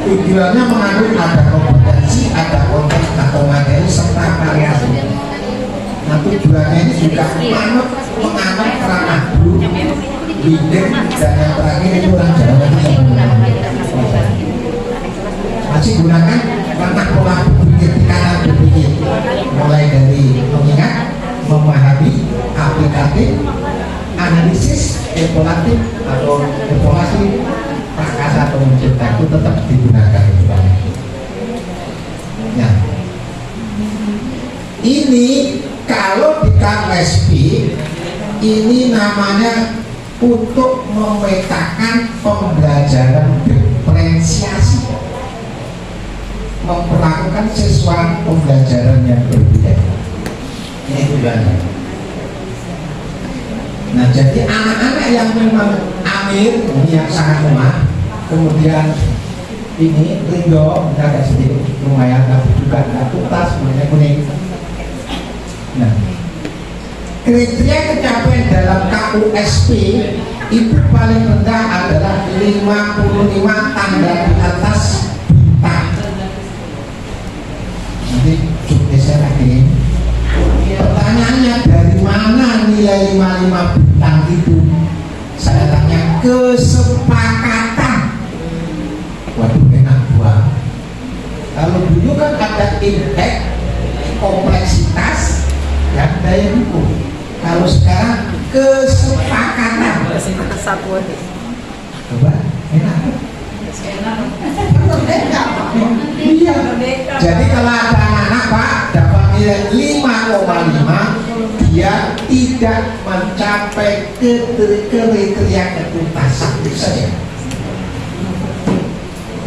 tujuannya mengandung ada kompetensi, ada konteks atau materi serta variasi. Nah tujuannya ini juga menganut ranah guru, leader, dan yang terakhir itu orang Jawa masih gunakan ranah pola berpikir, tekanan berpikir, mulai dari mengingat, memahami, aplikatif, analisis, evaluatif atau evaluasi, prakasa atau mencipta itu tetap digunakan. Nah, ini kalau di KSP ini namanya untuk memetakan pembelajaran diferensiasi, memperlakukan siswa pembelajaran yang berbeda. Ini tujuannya. Nah, jadi anak-anak yang memang Amir ini yang sangat lemah, kemudian ini Ringo agak sedikit lumayan, tapi juga nggak tuntas, semuanya kuning. Nah, kriteria pencapaian dalam KUSP itu paling rendah adalah 55 tanda di atas bintang. Nanti coba saya lagi. Pertanyaannya dari mana nilai 55 bintang itu? Saya tanya kesepakatan. Waduh enak buah. Kalau dulu kan ada impact, kompleksitas, dan daya dukung. Kalau sekarang kesepakatan. Coba enak. Iya. Jadi kalau ada anak Pak dapat nilai 5,5, dia tidak mencapai kriteria ketuntasan itu saja.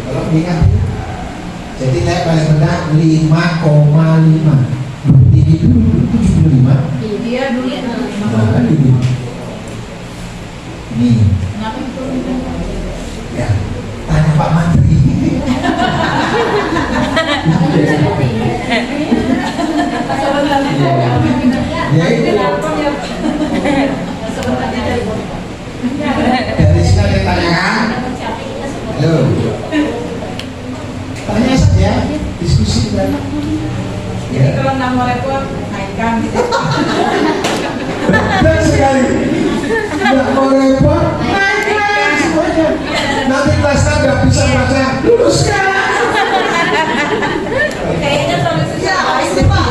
Kalau ingat, jadi saya paling rendah 5,5. Tinggi dulu 75. Iya dulu. Nah, ini. Nih. Ya, tanya Pak Menteri. Ya itu. Dari sini ada tanyakan. Halo. Tanya saja, diskusi kan. Jadi kalau nggak mau repot, naikkan gitu. Benar sekali. Nggak mau repot, naikkan semuanya. Nanti kelasnya nggak bisa baca, luluskan. Kayaknya solusinya Iya, ini Pak.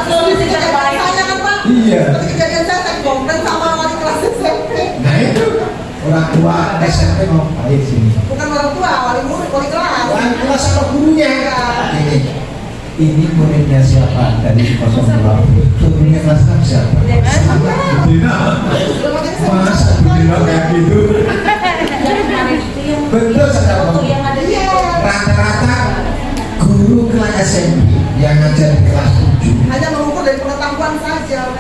Solusi kejadian saya kan Pak. Iya. Seperti kejadian saya komplain sama wali kelas SMP. Nah itu orang tua SMP mau baik sini. Bukan orang tua, wali murid, wali kelas. Wali kelas sama gurunya. Ini muridnya siapa dari 02? Gurunya kelas 6 siapa? Masa Budina kayak gitu? Betul saja Bang. Rata-rata guru kelas SMP yang ngajar di kelas 7 Hanya mengukur dari pengetahuan saja.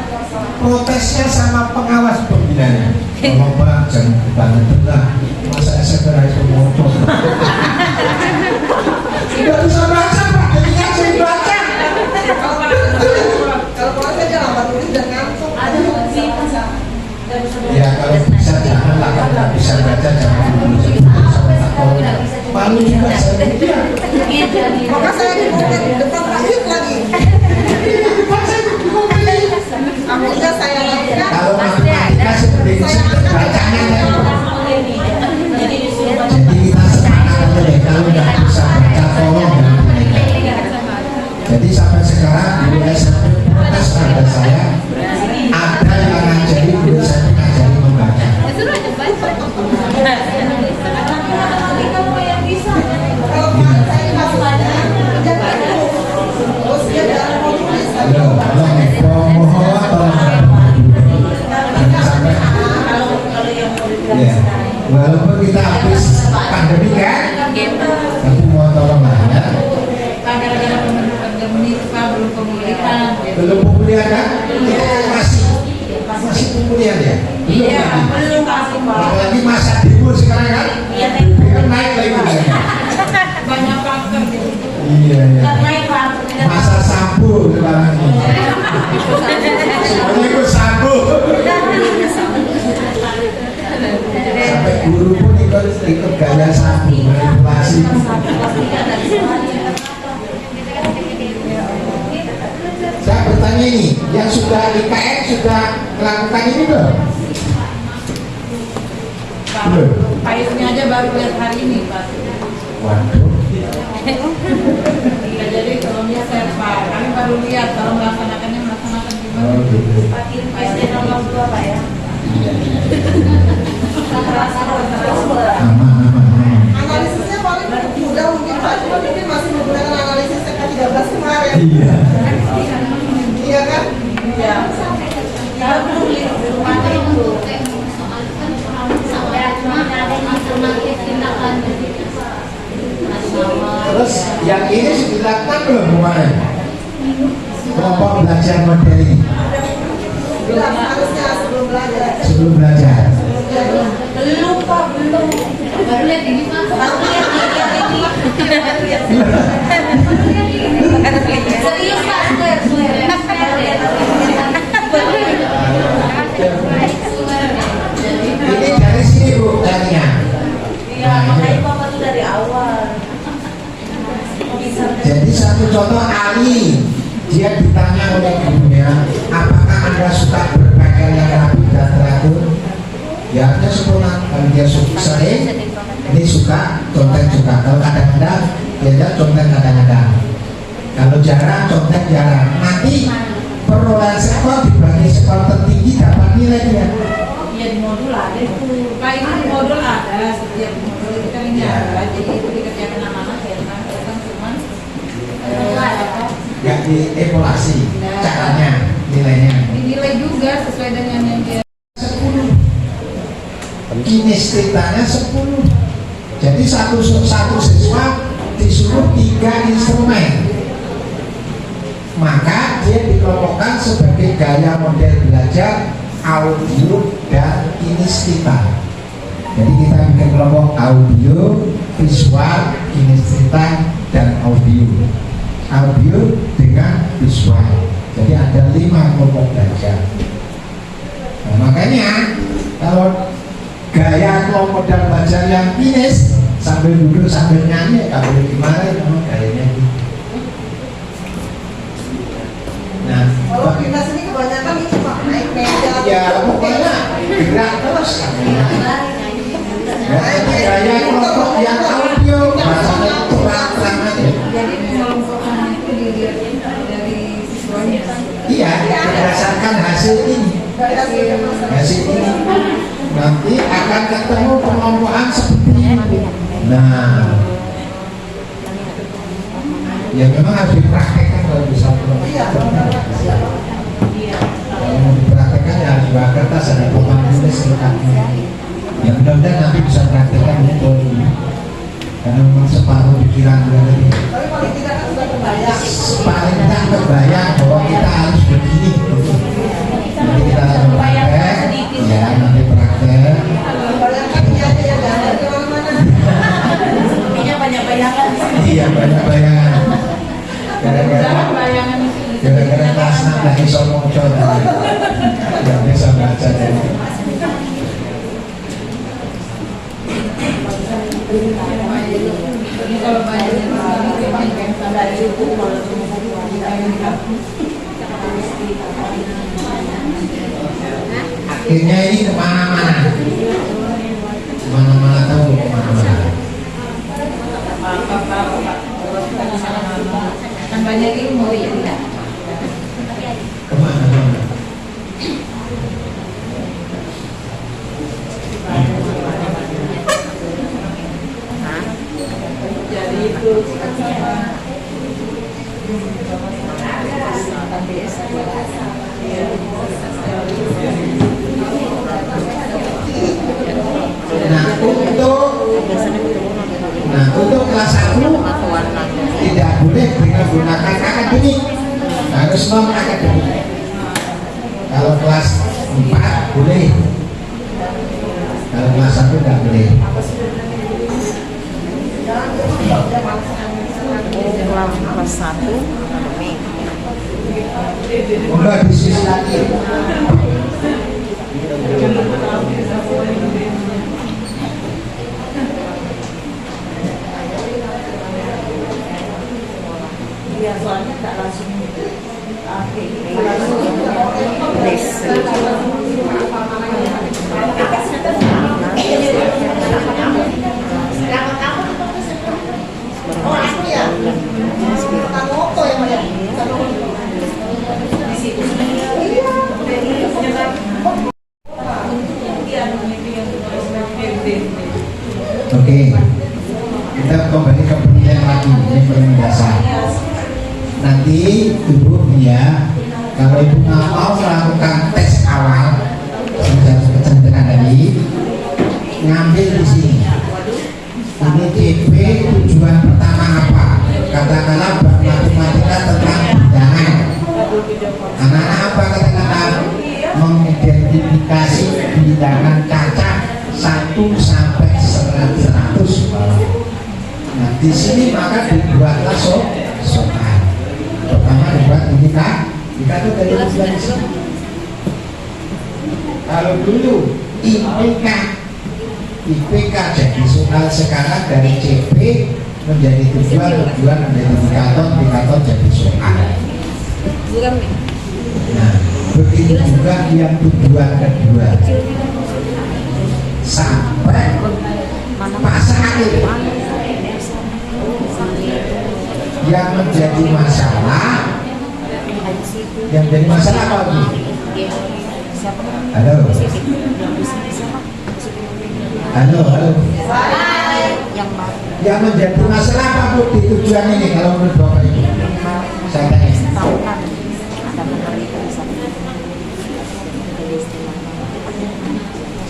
protesnya sama pengawas pembinanya. Kalau Pak jangan banget benar, masa SMP itu motor. Tidak bisa baca Pak, jadinya saya baca. Kalau kelas saja lambat nulis dan ngantuk. Ya kalau bisa janganlah, kalau nggak bisa baca jangan dulu sama tak tahu. Palu juga saya dia. Maka saya dibuka depan lahir lagi. Akhirnya saya lakukan. Kalau matematika seperti itu bacanya Jadi disuruh jadi kita sepakat aja deh, kalau nggak bisa baca tolong jangan dinaikkan. Jadi sampai sekarang guru SMP protes pada saya, ada yang ngajari guru SMP ngajari membaca. pandemi kan? Tapi mau tolong lah ya. Gara-gara pembentukan Gemenispa belum pemulihan. Belum pemulihan kan? Masih pemulihan ya? Belum Iya, lagi. belum kasih Pak. Apalagi masa timur sekarang kan? Iya, Kan naik lagi harganya. banyak faktor di sini. Iya ya. Naik Pak. Masa sampo sekarang ini. Semuanya ikut sampo. Sampai guru pun ikut gaya sampo manipulasi. Saya bertanya ini, yang sudah IKN sudah melakukan ini belum? Belum. Payungnya aja baru lihat hari ini Pak. Waduh. Iya, jadi kalau saya Pak, kami baru lihat kalau melaksanakan gimana. Oh gitu. Payungnya nomor 2 Pak ya. Iya. Terus Aman. Analisisnya paling mudah mungkin Pak, cuma mungkin masih menggunakan analisis TK13 kemarin. Iya. Iya kan? ya. Kita belum lihat di rumahnya itu. Terus yang ini sudah dilakukan belum kemarin? Kelompok belajar model ini Belum, harusnya sebelum belajar. sebelum belajar. Belum Pak, belum. Baru lihat ini Pak. Baru lihat ini. Serius Pak, Ini dari sini Bu darinya. iya, makanya Bapak tuh dari awal. Jadi satu contoh Ali, dia ditanya oleh gurunya, apakah Anda suka berpakaian yang rapi dan teratur? Jawabnya sempurna. Kalau dia sering, ini suka, contek suka. Kalau kadang-kadang, dia contek kadang-kadang. Kalau jarang, contek jarang. Nanti perolehan sekolah dibagi sekolah tertinggi dapat nilai dia. Ya di modul ada itu. Pak ini di modul ada, setiap modul itu kan ini ada. Jadi itu dikerjakan anak-anak ya kan cuman Yang dievaluasi caranya, nilainya. dinilai juga sesuai dengan yang dia 10. Kinestitanya 10. Jadi satu siswa disuruh 3 instrumen. Maka dia dikelompokkan sebagai gaya model belajar audio dan kinestita. Jadi kita bikin kelompok audio, visual, kinestita, dan audio. Audio dengan visual. Jadi ada 5 kelompok belajar. Nah, makanya kalau gaya kelompok dan belajar yang kines sambil duduk sambil nyanyi nggak boleh dimarahin, memang gayanya gitu. Nah, Kalau kita sini kebanyakan itu Pak, naik meja. ya pokoknya gerak terus. Ya, gaya kelompok yang audio bahasanya terang-terang aja. jadi pengelompokan itu dilihat dari siswanya. Iya, berdasarkan hasil ini. Hasil ini nanti akan ketemu pengelompokan seperti ini. Nah, ya memang harus dipraktekkan kalau bisa kalau mau dipraktekkan ya harus bawa kertas, ada papan tulis lekatnya. Ya mudah-mudahan nanti bisa praktekkan untuk karena memang separuh pikiran juga tadi. Tapi paling tidak kan sudah kebayang. Paling tidak kebayang bahwa kita harus begini. Nanti kita praktek, ya nanti praktek. Bayangkan ini aja ya, jangan kemana-mana. Sepertinya banyak bayangan. Iya banyak bayangan. Gara-gara Bayangan itu. gara-gara kelas 6 lagi soal nggak bisa baca jadi. Ini kalau bayangan dari itu kalau Akhirnya ini kemana-mana, kemana-mana tahu kemana-mana. kan banyak ilmu ya tidak. Kemana-mana. Jadi itu Nah untuk harus non akademik. Kalau kelas 4 boleh, kalau kelas 1 nggak boleh. Kelas 1 akademik. Enggak bisnis lagi. Iya, soalnya nggak langsung Oh, aku ya. Tanoko yang mana? Oke, kita kembali ke penilaian lagi, ini paling dasar. Nanti ibu ya, kalau ibu nggak mau melakukan tes awal, sudah kecenderungan tadi, ngambil di sini. Ini CP tujuan pertama apa? Katakanlah matematika tentang bilangan. Anak-anak apa kata-kata mengidentifikasi bilangan cacat 1 sampai 100. Nah di sini maka dibuatlah soal. Pertama dibuat ini kan, kita tuh dari tujuan di sini. Kalau dulu IPK jadi soal, sekarang dari CP menjadi tujuan menjadi indikator jadi soal. Nah, begitu juga yang tujuan kedua sampai masa akhir. Yang menjadi masalah apa Bu? Halo. Yang menjadi masalah apa Bu di tujuan ini kalau menurut Bapak Ibu? Saya tanya.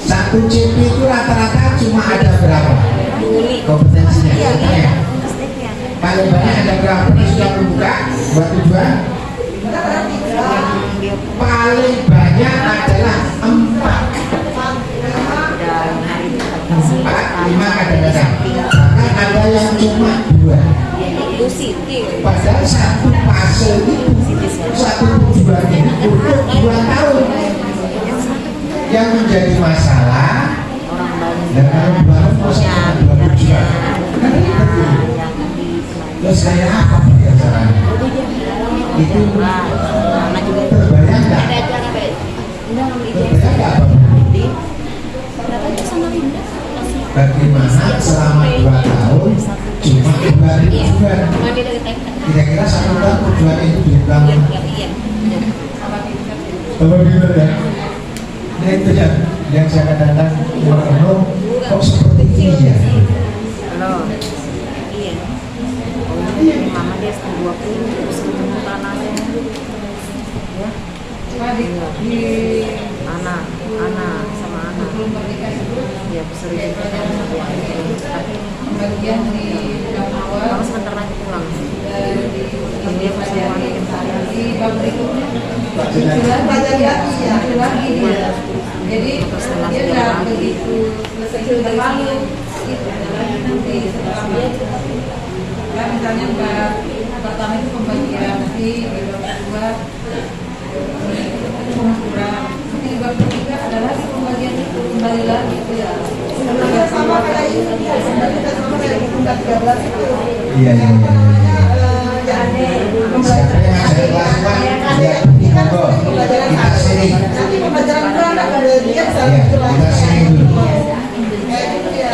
Satu CP itu rata-rata cuma ada berapa? Kompetensinya? Ya. Paling banyak ada berapa yang sudah membuka buat tujuan? Paling banyak adalah 4, 5 kadang-kadang. Bahkan ada yang cuma 2. Padahal satu fase itu, satu tujuan ini untuk 2 tahun. Yang menjadi masalah dan kalau baru masalah 2 tujuan. Terus saya apa biasanya? Itu terbayang nggak? Bagaimana selama 2 tahun cuma 2 tujuan? Kira-kira 1 tahun tujuan itu diulang? Apa gitu ya? Nah itu yang saya katakan kok seperti ini ya? Halo. Iya. Mama dia setengah 20 terus tanahnya. Ya. Anak sama anak. Ya sering bagian di Kalau sebentar lagi pulang. Dia masih wanita saya. di bab berikutnya Belajar lagi dia. Jadi dia nggak begitu selesai terlalu itu nanti setelah ya misalnya bab pertama itu pembagian, nanti di bab kedua pengukuran, nanti di bab ketiga ada lagi pembagian itu kembali lagi itu ya. Sebenarnya sama kayak ini, sebenarnya sama kayak buku 13 itu. Iya. Siapa yang ngajar kelas 4? Ya, kita sini. Nanti pembelajaran beranak ada dia Ya, kita sini dulu. kayak gitu ya.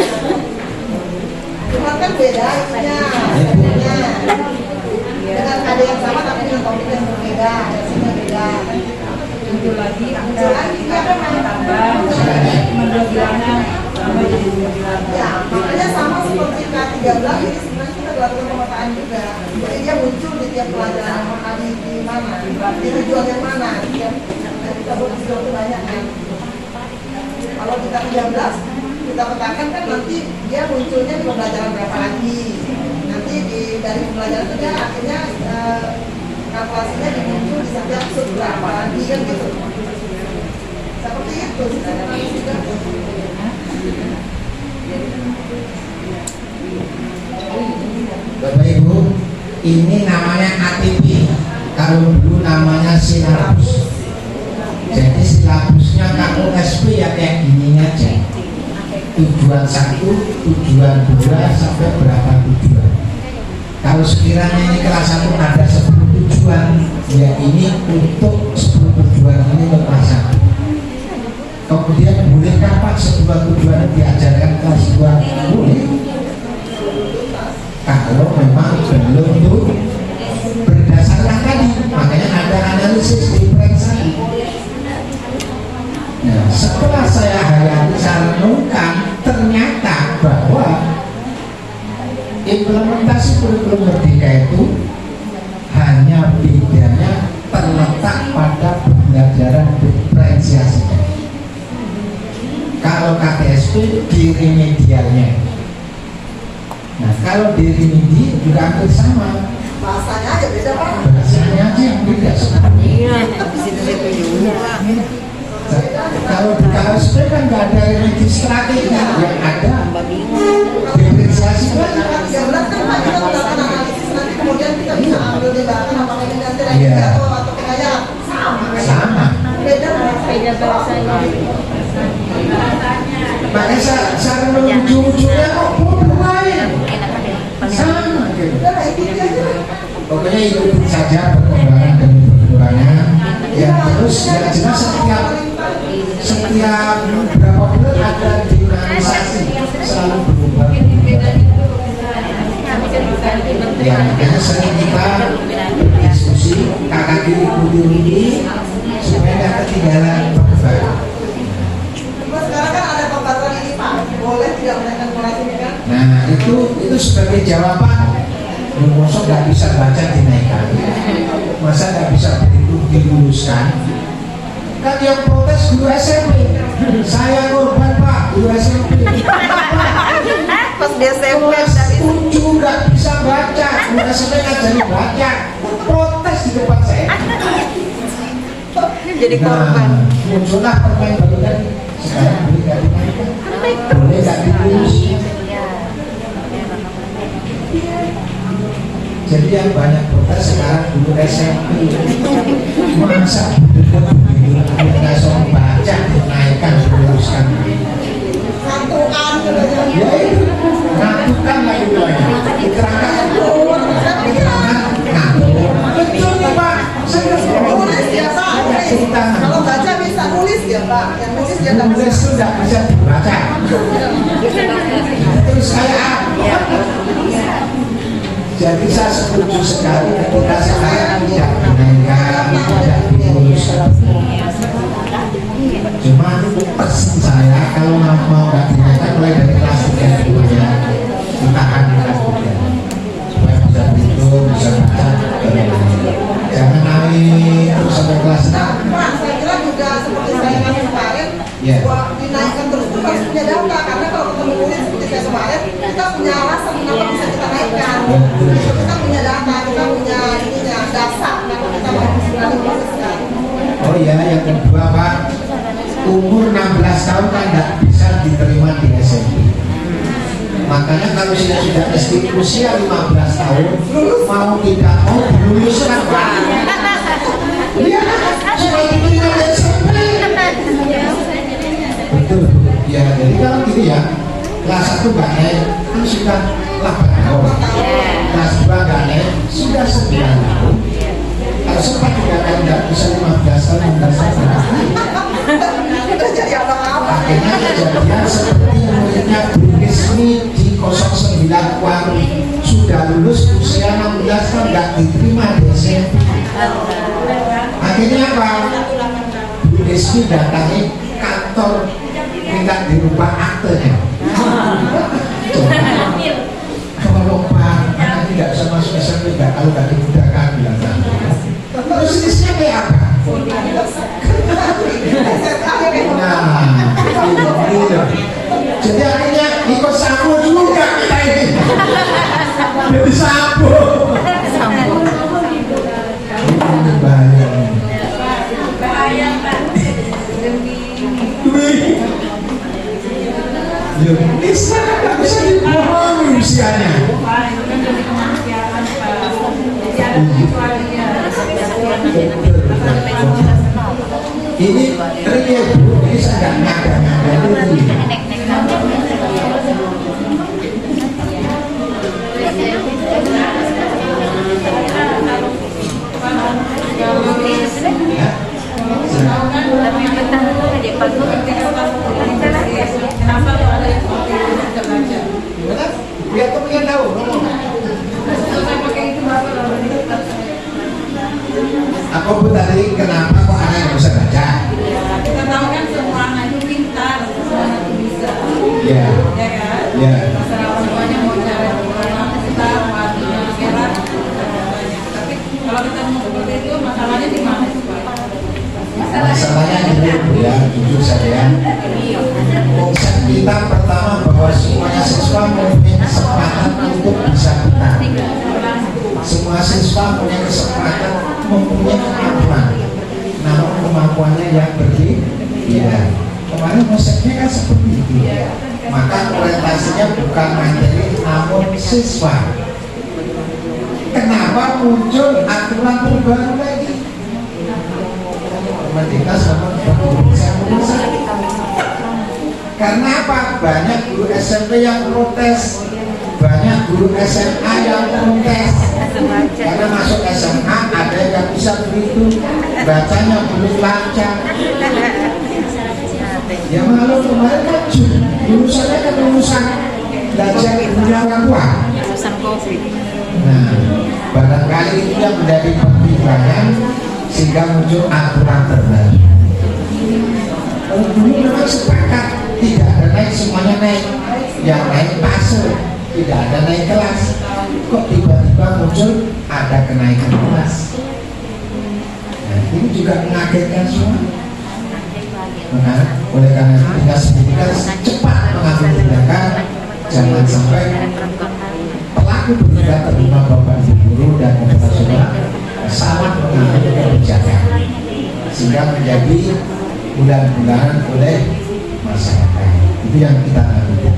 Cuma kan beda itunya, dengan ada yang sama tapi dengan topik yang berbeda, hasilnya beda. Muncul lagi ada tambah menurut bilangan tambah jadi 2 bilangan. Ya, makanya sama seperti K13 ini sebenarnya kita lakukan pemetaan juga. Jadi dia muncul di tiap pelajaran di mana, di tujuan yang mana. Kita buat tujuan itu banyak kan. Kalau kita 13 kita petakan kan nanti dia munculnya di pembelajaran berapa lagi. Nanti dari pembelajaran itu dia akhirnya kalkulasinya dimuncul di setiap sub berapa lagi kan gitu. Seperti itu juga. Bapak Ibu, ini namanya ATP. Kalau dulu namanya silabus. Jadi silabusnya kalau SP ya kayak gini aja. Tujuan 1, tujuan 2 sampai berapa tujuan. Kalau sekiranya ini kelas 1 ada 10 tujuan, ya ini untuk 10 tujuan ini untuk kelas 1. Kemudian bolehkah Pak sebuah tujuan diajarkan kelas 2? Boleh. Kalau memang belum tuh berdasarkan tadi, makanya ada analisis diferensiasi. Nah, setelah saya hayati, saya renungkan, ternyata bahwa implementasi kurikulum merdeka itu hanya bedanya terletak pada pembelajaran diferensiasi. Kalau KTSP di remedialnya. Nah, kalau di remedi juga hampir sama. Bahasanya aja beda Pak. Bahasanya aja yang beda sebenarnya. Iya, di situ-situ juga. Kalau di KSP kan nggak ada remedi strategi, yang ada diferensiasi kan. 13 kan Pak kita melakukan analisis, nanti kemudian kita bisa ambil tindakan apakah ini nanti lagi Iya. atau kayak Sama. beda Pak. Beda bahasanya. Makanya saya ujung-ujungnya kok belum lain. Sama gitu. Udah lah ikuti aja. Pokoknya ikuti saja perkembangan demi perkembangan. Ya terus yang jelas setiap berapa bulan ada dinamisasi, selalu berubah. Ya makanya sering kita berdiskusi, kakak ikuti ini supaya nggak ketinggalan perkembangan. Terus sekarang kan ada pembatasan ini Pak, boleh tidak menaikkan kelas ini kan? Nah itu sebagai jawaban. Masa nggak bisa baca dinaikkan, masa nggak bisa berhitung diluluskan. Kan yang protes guru SMP, saya korban Pak, guru SMP. Pas di SMP Kelas 7 nggak bisa baca, guru SMP ngajarin baca, protes di depan saya. jadi korban. Nah, muncullah permain baru tadi. Sekarang boleh nggak dinaikkan? Boleh nggak dilulus? Jadi yang banyak protes sekarang dulu SMP, masa nggak soal baca dinaikkan diluluskan. Satuan katanya. Ya itu ngatukan lagi bilangnya, diterangkan betul nih Pak, saya Nulis ya Pak, nulis. Kalau baca bisa nulis ya Pak, yang nulis dia nggak bisa. nulis itu nggak bisa dibaca. Terus saya jadi saya setuju sekali ketika sekarang tidak dinaikkan, tidak diluluskan. Cuma pesan saya kalau mau nggak dinaikkan mulai dari kelas 3 dulu ya, ditahan di kelas 3 supaya bisa berhitung, bisa baca. Jangan naik terus sampai kelas 6. Pak, saya kira juga seperti saya kasih kemarin, Ya. bahwa dinaikkan terus itu harus punya data, karena kalau ketemu nulis seperti saya kemarin, kita punya alasan kenapa bisa kita naikkan. Kita punya data, kita punya ininya, dasar, kenapa kita mau proseskan. Oh iya, yang kedua Pak, umur 16 tahun kan nggak bisa diterima di SMP. Makanya kalau sudah SD usia 15 tahun, mau tidak mau diluluskan Pak. Iya, supaya diterima di SMP. Betul, ya jadi kalau gini ya, kelas 1 nggak naik, kan sudah 8 tahun. Kelas 2 nggak naik, sudah 9 tahun. Kalau sempat juga kan nggak bisa 15 tahun, 16 tahun. Kita jadi abang-abang. Akhirnya kejadian seperti muridnya Bu Rismi di 09 Kuang sudah lulus usia 16 tahun nggak diterima di SMP. Akhirnya apa? Bu Rismi datangi kantor minta dirubah aktenya. Kalau Pak, anak tidak bisa masuk SMP nggak, kalau nggak dimudahkan bilang terus jenisnya kayak apa? Nah, ini jadi akhirnya ikut sapu juga kita ini. Jadi sapu. Isma kan nggak bisa dibohongi usianya. Itu kan jadi kemanusiaan Pak. Jadi ada kecualian. Ini real Bu, ini sedang ngada-ngada dulu. Ya. Kenapa kalau ada yang pakai itu tidak baca? Benar? Biar kamu yang tahu. Ngomong. Kalau saya pakai itu bapak lalu kita. Aku pun tadi kenapa kok anak yang bisa baca? Kita tahu kan semua anak itu pintar, semua anak itu bisa. Ya. Ya kan? Ya. Masalah orang tuanya mau cara kita waktunya merah tapi kalau kita mau seperti itu masalahnya di mana sih Pak? Masalahnya ini Bu ya, jujur saya. Konsep kita pertama bahwa semuanya siswa mempunyai kesempatan untuk bisa benar. Semua siswa punya kesempatan mempunyai kemampuan, namun kemampuannya yang berbeda. Kemarin konsepnya kan seperti itu. Maka orientasinya bukan materi, namun siswa. Kenapa muncul aturan terbaru lagi? Merdeka sama bisa. Karena apa? Banyak guru SMP yang protes, banyak guru SMA yang protes. Karena masuk SMA ada yang bisa begitu, bacanya belum lancar. Ya malu kemarin kan lulusannya kan lulusan belajar dunia orang tua. Lulusan COVID. Nah, barangkali itu yang menjadi pertimbangan sehingga muncul aturan terbaru. Kalau dulu memang sepakat tidak ada naik, semuanya naik, yang naik fase, tidak ada naik kelas. Kok tiba-tiba muncul ada kenaikan kelas? Nah, ini juga mengagetkan semua. Maka oleh karena itu kita sendiri harus cepat mengambil tindakan, jangan sampai pelaku bertindak terima Bapak Ibu guru dan operasional salah mengambil kebijakan sehingga menjadi bulan-bulanan oleh masyarakat. Itu yang kita lakukan.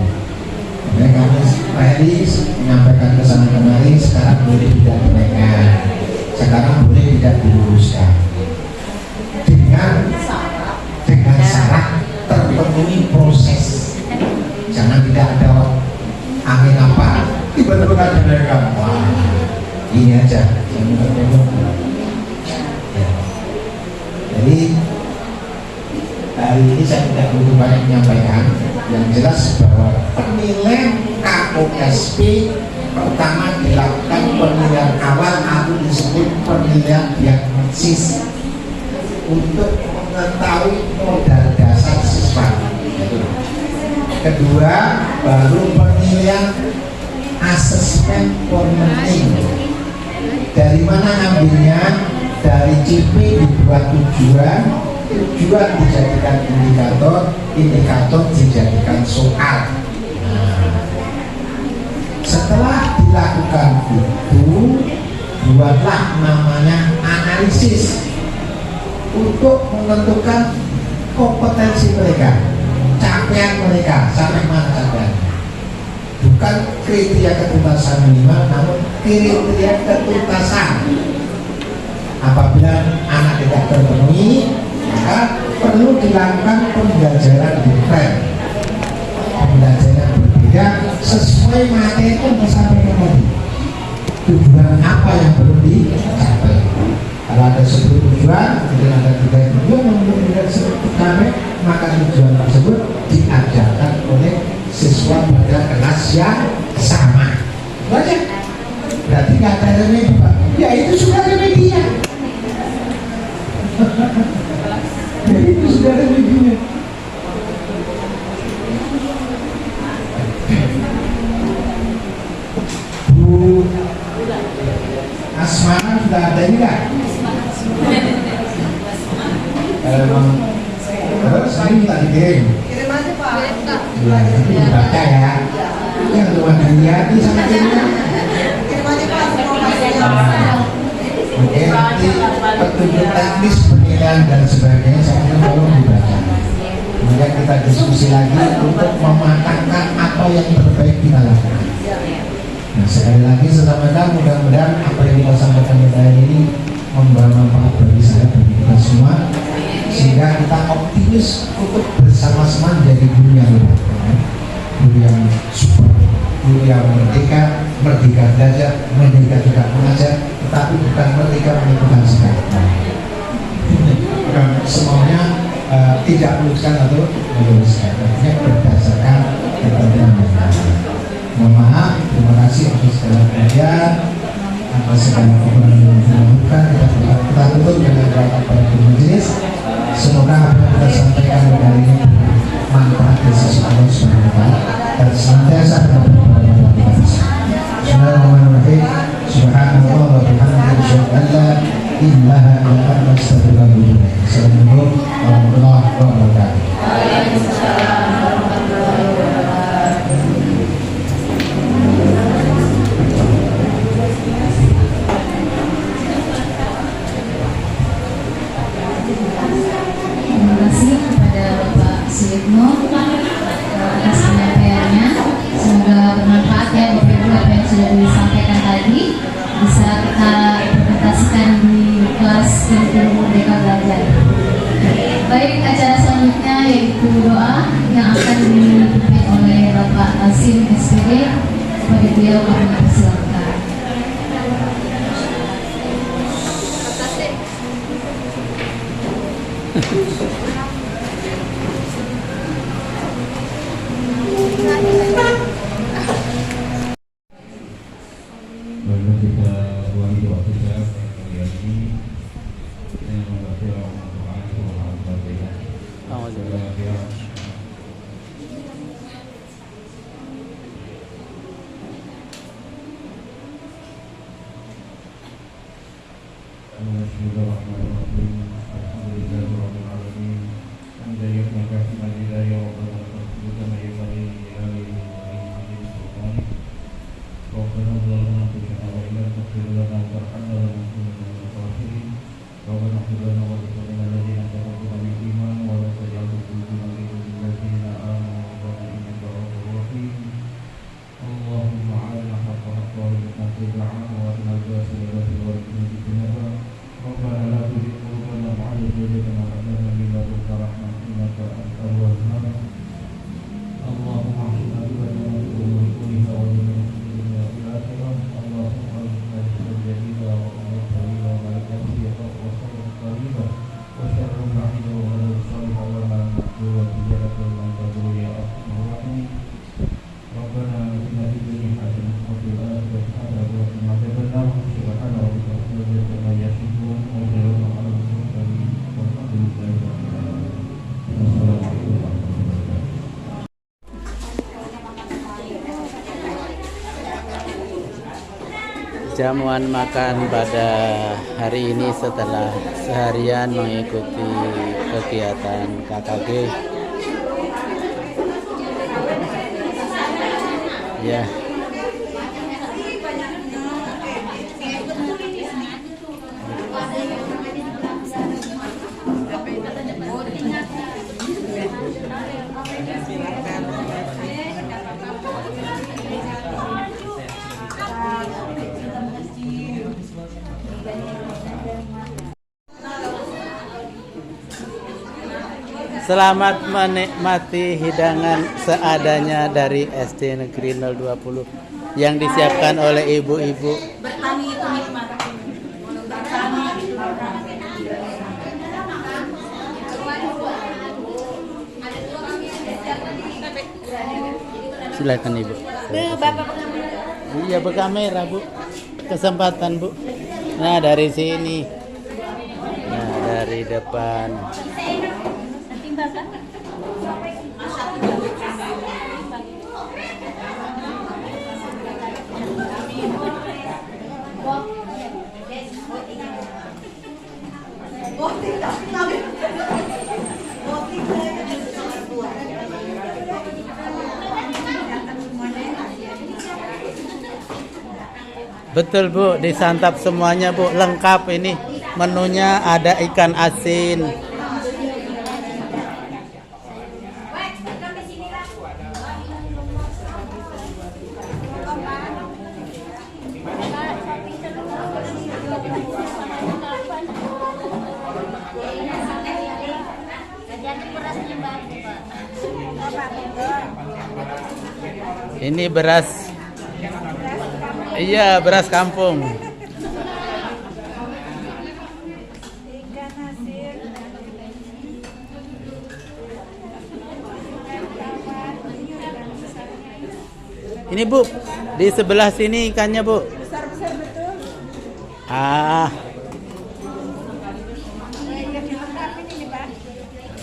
Oleh kami Pak Heri menyampaikan kesan kemari, sekarang boleh tidak dinaikkan, sekarang boleh tidak diluruskan dengan syarat terpenuhi proses. Jangan tidak ada angin apa tiba-tiba kan dinaikkan. Wah, ini aja. Ya. Jadi hari ini saya tidak begitu banyak menyampaikan, yang jelas bahwa penilaian KOSP pertama dilakukan penilaian awal atau disebut penilaian diagnosis untuk mengetahui modal dasar siswa. Kedua, baru penilaian asesmen for learning. Dari mana ngambilnya? Dari CP dibuat tujuan dijadikan indikator dijadikan soal. Setelah dilakukan itu, buatlah namanya analisis untuk menentukan kompetensi mereka, capaian mereka sampai mana capaian. Bukan kriteria ketuntasan minimal, namun kriteria ketuntasan. Apabila anak tidak terpenuhi, maka perlu dilakukan pembelajaran different, pembelajaran berbeda sesuai materi yang disampaikan tadi. Tujuan apa yang perlu dicapai? Kalau ada 10 tujuan, kemudian ada 3 tujuan yang belum dicapai, maka tujuan tersebut diajarkan oleh siswa pada kelas yang sama. Baca, berarti nggak ada remedi Pak? Ya itu sudah remedinya. Jadi itu sudah remedinya. Bu Asmana sudah ada ini kan? Terus ini minta dikirim. Kirim aja Pak. Ya, tapi dibaca ya. Yang luar hati sama kirimnya. Kirim aja Pak, semua hasilnya. Mungkin nanti petunjuk teknis penilaian dan sebagainya saya tolong dibaca. Kemudian kita diskusi lagi untuk mematangkan apa yang terbaik kita lakukan. Nah, sekali lagi sesampaikan, mudah-mudahan apa yang kita sampaikan pada hari ini membawa manfaat bagi saya, bagi kita semua, sehingga kita optimis untuk bersama-sama menjadi guru yang lebih baik, guru yang super, guru yang merdeka belajar, merdeka juga mengajar, tetapi bukan merdeka menentukan sikap. Bukan semuanya tidak meluluskan atau meluluskan, artinya berdasarkan ketentuan yang ada. Mohon maaf, terima kasih atas segala perhatian, atas segala obrolan yang dilakukan. Kita tutup dengan doa kepada majelis. Semoga apa yang kita sampaikan hari ini manfaat di sisi Allah Subhanahu wa taala dan senantiasa bermanfaat bagi kita. Bismillahirrahmanirrahim. Subhanallah wa bihamdihi asyhadu an la ilaha illa anta astaghfiruka wa atubu ilaik. Assalamualaikum warahmatullahi wabarakatuh. Terima kasih kepada Bapak Suyitno atas penyampaiannya. Semoga bermanfaat ya Bapak Ibu apa yang sudah disampaikan tadi bisa kita implementasikan di kelas ilmu Merdeka Belajar. Baik, acara selanjutnya yaitu doa yang akan dipimpin oleh Bapak Hasim SPD. Kepada beliau kami persilakan. Lalu kita ulangi doa kita kali ini dengan membaca Al-Quran surah Al-Fatihah. Bismillahirrahmanirrahim. Alhamdulillahirabbil alamin. Hamdan katsiran lillahi wa barakatuhu kama yanbaghi li jalali wajhihi sultani. Rabbana zalamna anfusana wa illam taghfir lana wa tarhamna lanakunanna minal khasirin. Rabbana ighfir lana wa li ikhwanina alladhina sabaquna bil iman wa la taj'al fi qulubina ghillan lil ladzina amanu rabbana innaka ra'ufur rahim. Allahumma 'alina haqqa haqqi wa tabi'ana wa arina al-batila batila wa ijtinaba. Rabbana la tuzigh qulubana ba'da idh hadaytana wa hab lana min ladunka rahmah innaka antal wahhab. Allahumma ahsina biladana wa umuri kulliha wa dunya fil akhirah. Allahumma arzuqna al-jadida wa al-qalila wa al-kasira wa khairan qalila wa syarran ba'ida wa al-salih wa al-nabiyyu wa tijarata wa al-tadru ya arhamar rahimin. Rabbana atina fid dunya hasanah wa fil akhirati hasanah wa qina adzaban nar. Subhana rabbika rabbil izzati amma yasifun wa salamun 'alal mursalin walhamdulillahi rabbil alamin. Assalamualaikum warahmatullahi wabarakatuh. Jamuan makan pada hari ini setelah seharian mengikuti kegiatan KKG. Ya. Selamat menikmati hidangan seadanya dari SD Negeri 020 yang disiapkan oleh ibu-ibu. Bertani itu nikmat. Silakan ibu. Iya, berkamera bu. Kesempatan bu. Nah dari sini. Nah dari depan. Betul bu, disantap semuanya bu, lengkap ini menunya, ada ikan asin, Ini beras. Iya, beras kampung. Ini Bu, di sebelah sini ikannya Bu. Besar-besar betul. Ah,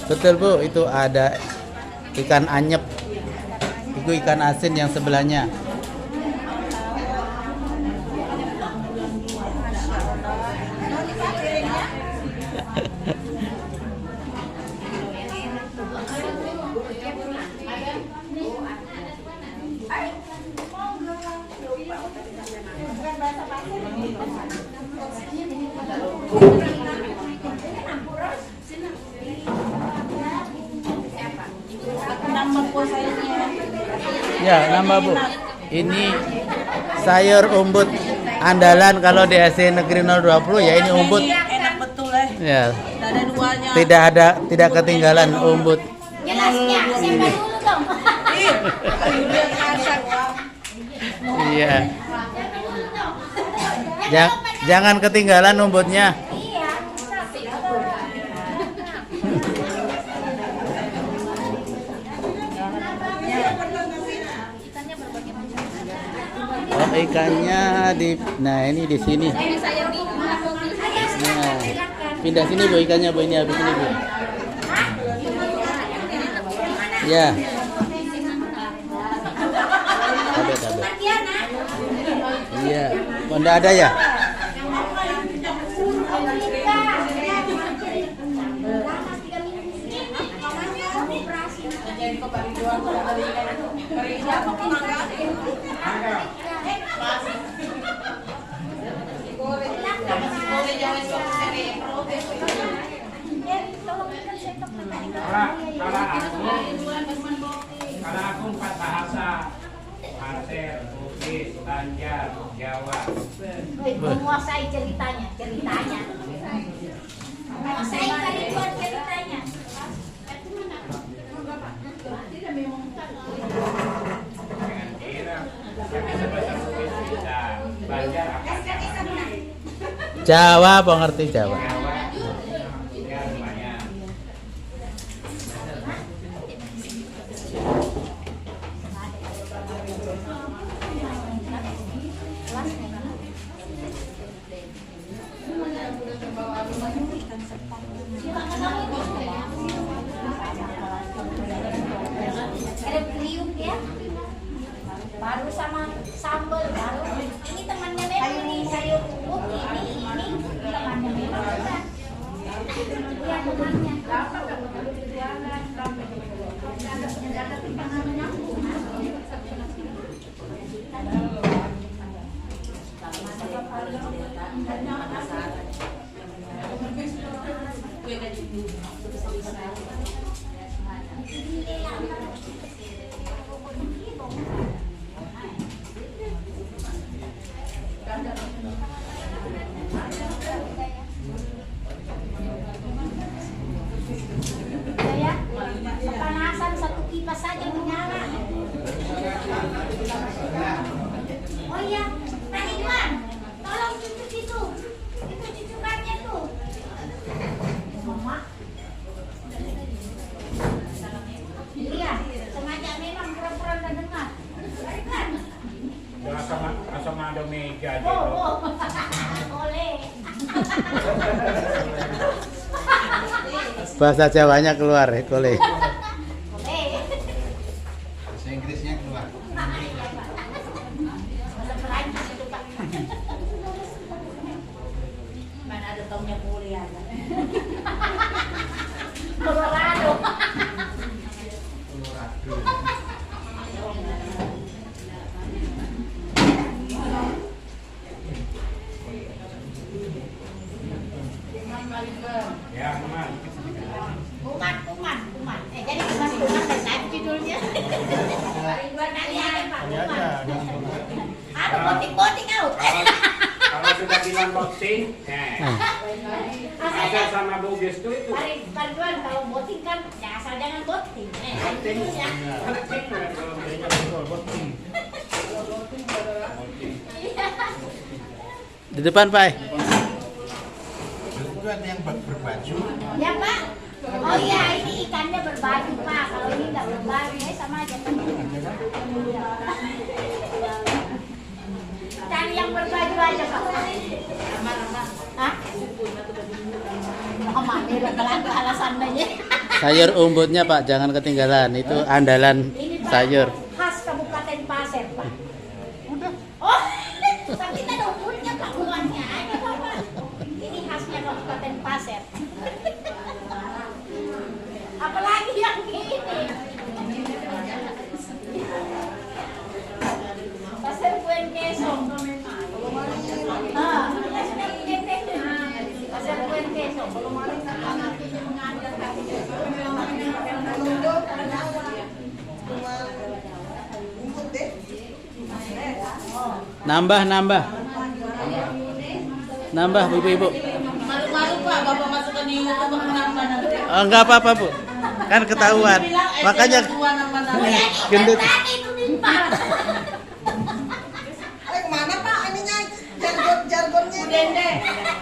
betul Bu, itu ada ikan anyep. Itu ikan asin yang sebelahnya. Ya, nambah Bu. Ini sayur umbut andalan kalau di AC Negeri 020 ya, ini umbut. Enak betul Ya, Ada duanya. tidak ketinggalan umbut. Jelasnya, simpan dulu dong. Iya. Jangan ketinggalan umbutnya. Oh, ikannya nah ini di sini. Nah, pindah sini Bu, ikannya Bu, ini habis ini Bu. Ya. Ada. Iya. Kok enggak ada ya? Kalau aku 4 bahasa, Aceh, Bugis, Banjar, Jawa. Menguasai ceritanya. Menguasai kalian ceritanya. Jangan kira, yang bisa bahasa Bugis bisa, Banjar apa? Jawa, pengerti Jawa. Jawa, ya lumayan. Ada kriuk ya. Baru sama sambal baru. Ini temannya memang ini sayur umbut ini temannya memang bukan. Iya temannya. Saya kepanasan satu kipas saja menyala. Oh iya, Pak Ridwan, tolong cucuk itu cucukannya tuh. Mama. Iya, sengaja memang pura-pura nggak dengar. Kan? Asal ada meja gitu. Boleh. Bahasa Jawanya keluar ya, Kole. Boleh. Bahasa Inggrisnya keluar. Bahasa Perancis itu Pak. Mana ada tongnya boleh ada. Colorado. Ya, teman. Kuman. Jadi kuman dan naik judulnya. Ridwan nanti ada Pak Kuman. Ada boting out. Kalau sudah bilang boxing, asal sama Bugis itu. Pak Ridwan kalau boting kan ya asal jangan boting. Boxing, kalau bedanya betul boxing. Di depan Pak. Itu ada yang berbaju. Ya Pak. Oh iya, ini ikannya berbaju Pak. Kalau ini nggak berbaju, ya sama aja kan. Cari yang berbaju aja Pak. Hah? Oh, mami udah kelan alasannya. Sayur umbutnya Pak, jangan ketinggalan. Itu andalan Ini Pak, sayur. khas Kabupaten Pasir Pak. Udah. Oh, tapi kita ada umbutnya Pak, buahnya aja Pak. Ini khasnya Kabupaten Pasir. Apalagi yang ini. Pasir Buen Queso. Ah, Pasir Buen Queso. Nambah ibu-ibu. Malu-malu Pak, Bapak masukkan di YouTube nambah nanti. Oh, enggak apa-apa Bu, kan ketahuan. Makanya gendut. Kemana Pak ininya jargonnya? Dende,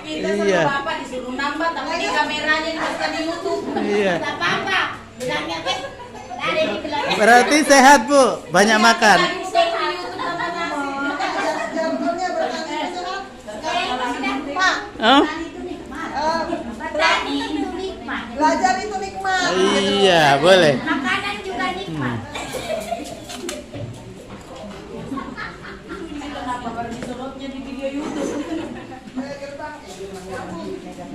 kita sama Iya. Bapak disuruh nambah, tapi di kameranya dimasukkan di YouTube. Iya. Gak apa-apa. Bilangnya kan ada di bilangnya. Berarti sehat Bu, banyak makan. Tadi bukan di YouTube sama nasi. Jargonnya berarti sehat. Pak, Oh? petani itu nikmat. Belajar itu nikmat. Iya, boleh. Makanan juga nikmat. Kenapa baru disorotnya di video YouTube?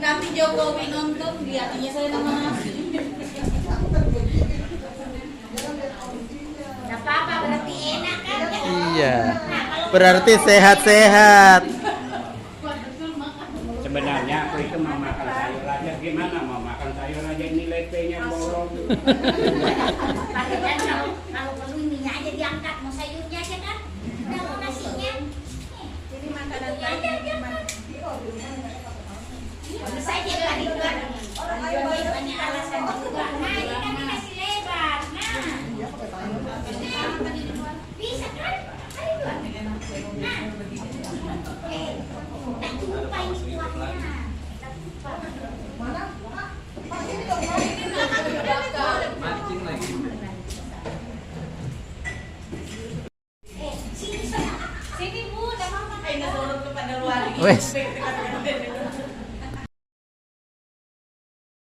Nanti Jokowi nonton, lihatnya saya sama nasi. Gak apa-apa, berarti enak kan? Iya. Berarti sehat-sehat. Sebenarnya aku itu mau makan sayur aja, gimana mau makan sayur aja nilai P-nya bolong. Pakai kan kalau perlu ininya aja diangkat, mau sayurnya aja kan? Udah mau nasinya. Jadi makanan aja kan? Bisa aja kan itu kan? Banyak alasan juga. Nah, ini kan dikasih lebar. Nah. Bisa kan? Ayo dua. Nah. Tak lupa ini kuahnya. Mana? Pak ini dong. Pak. Sini Bu, udah mama. Kayak sorot kepada luar. Wes.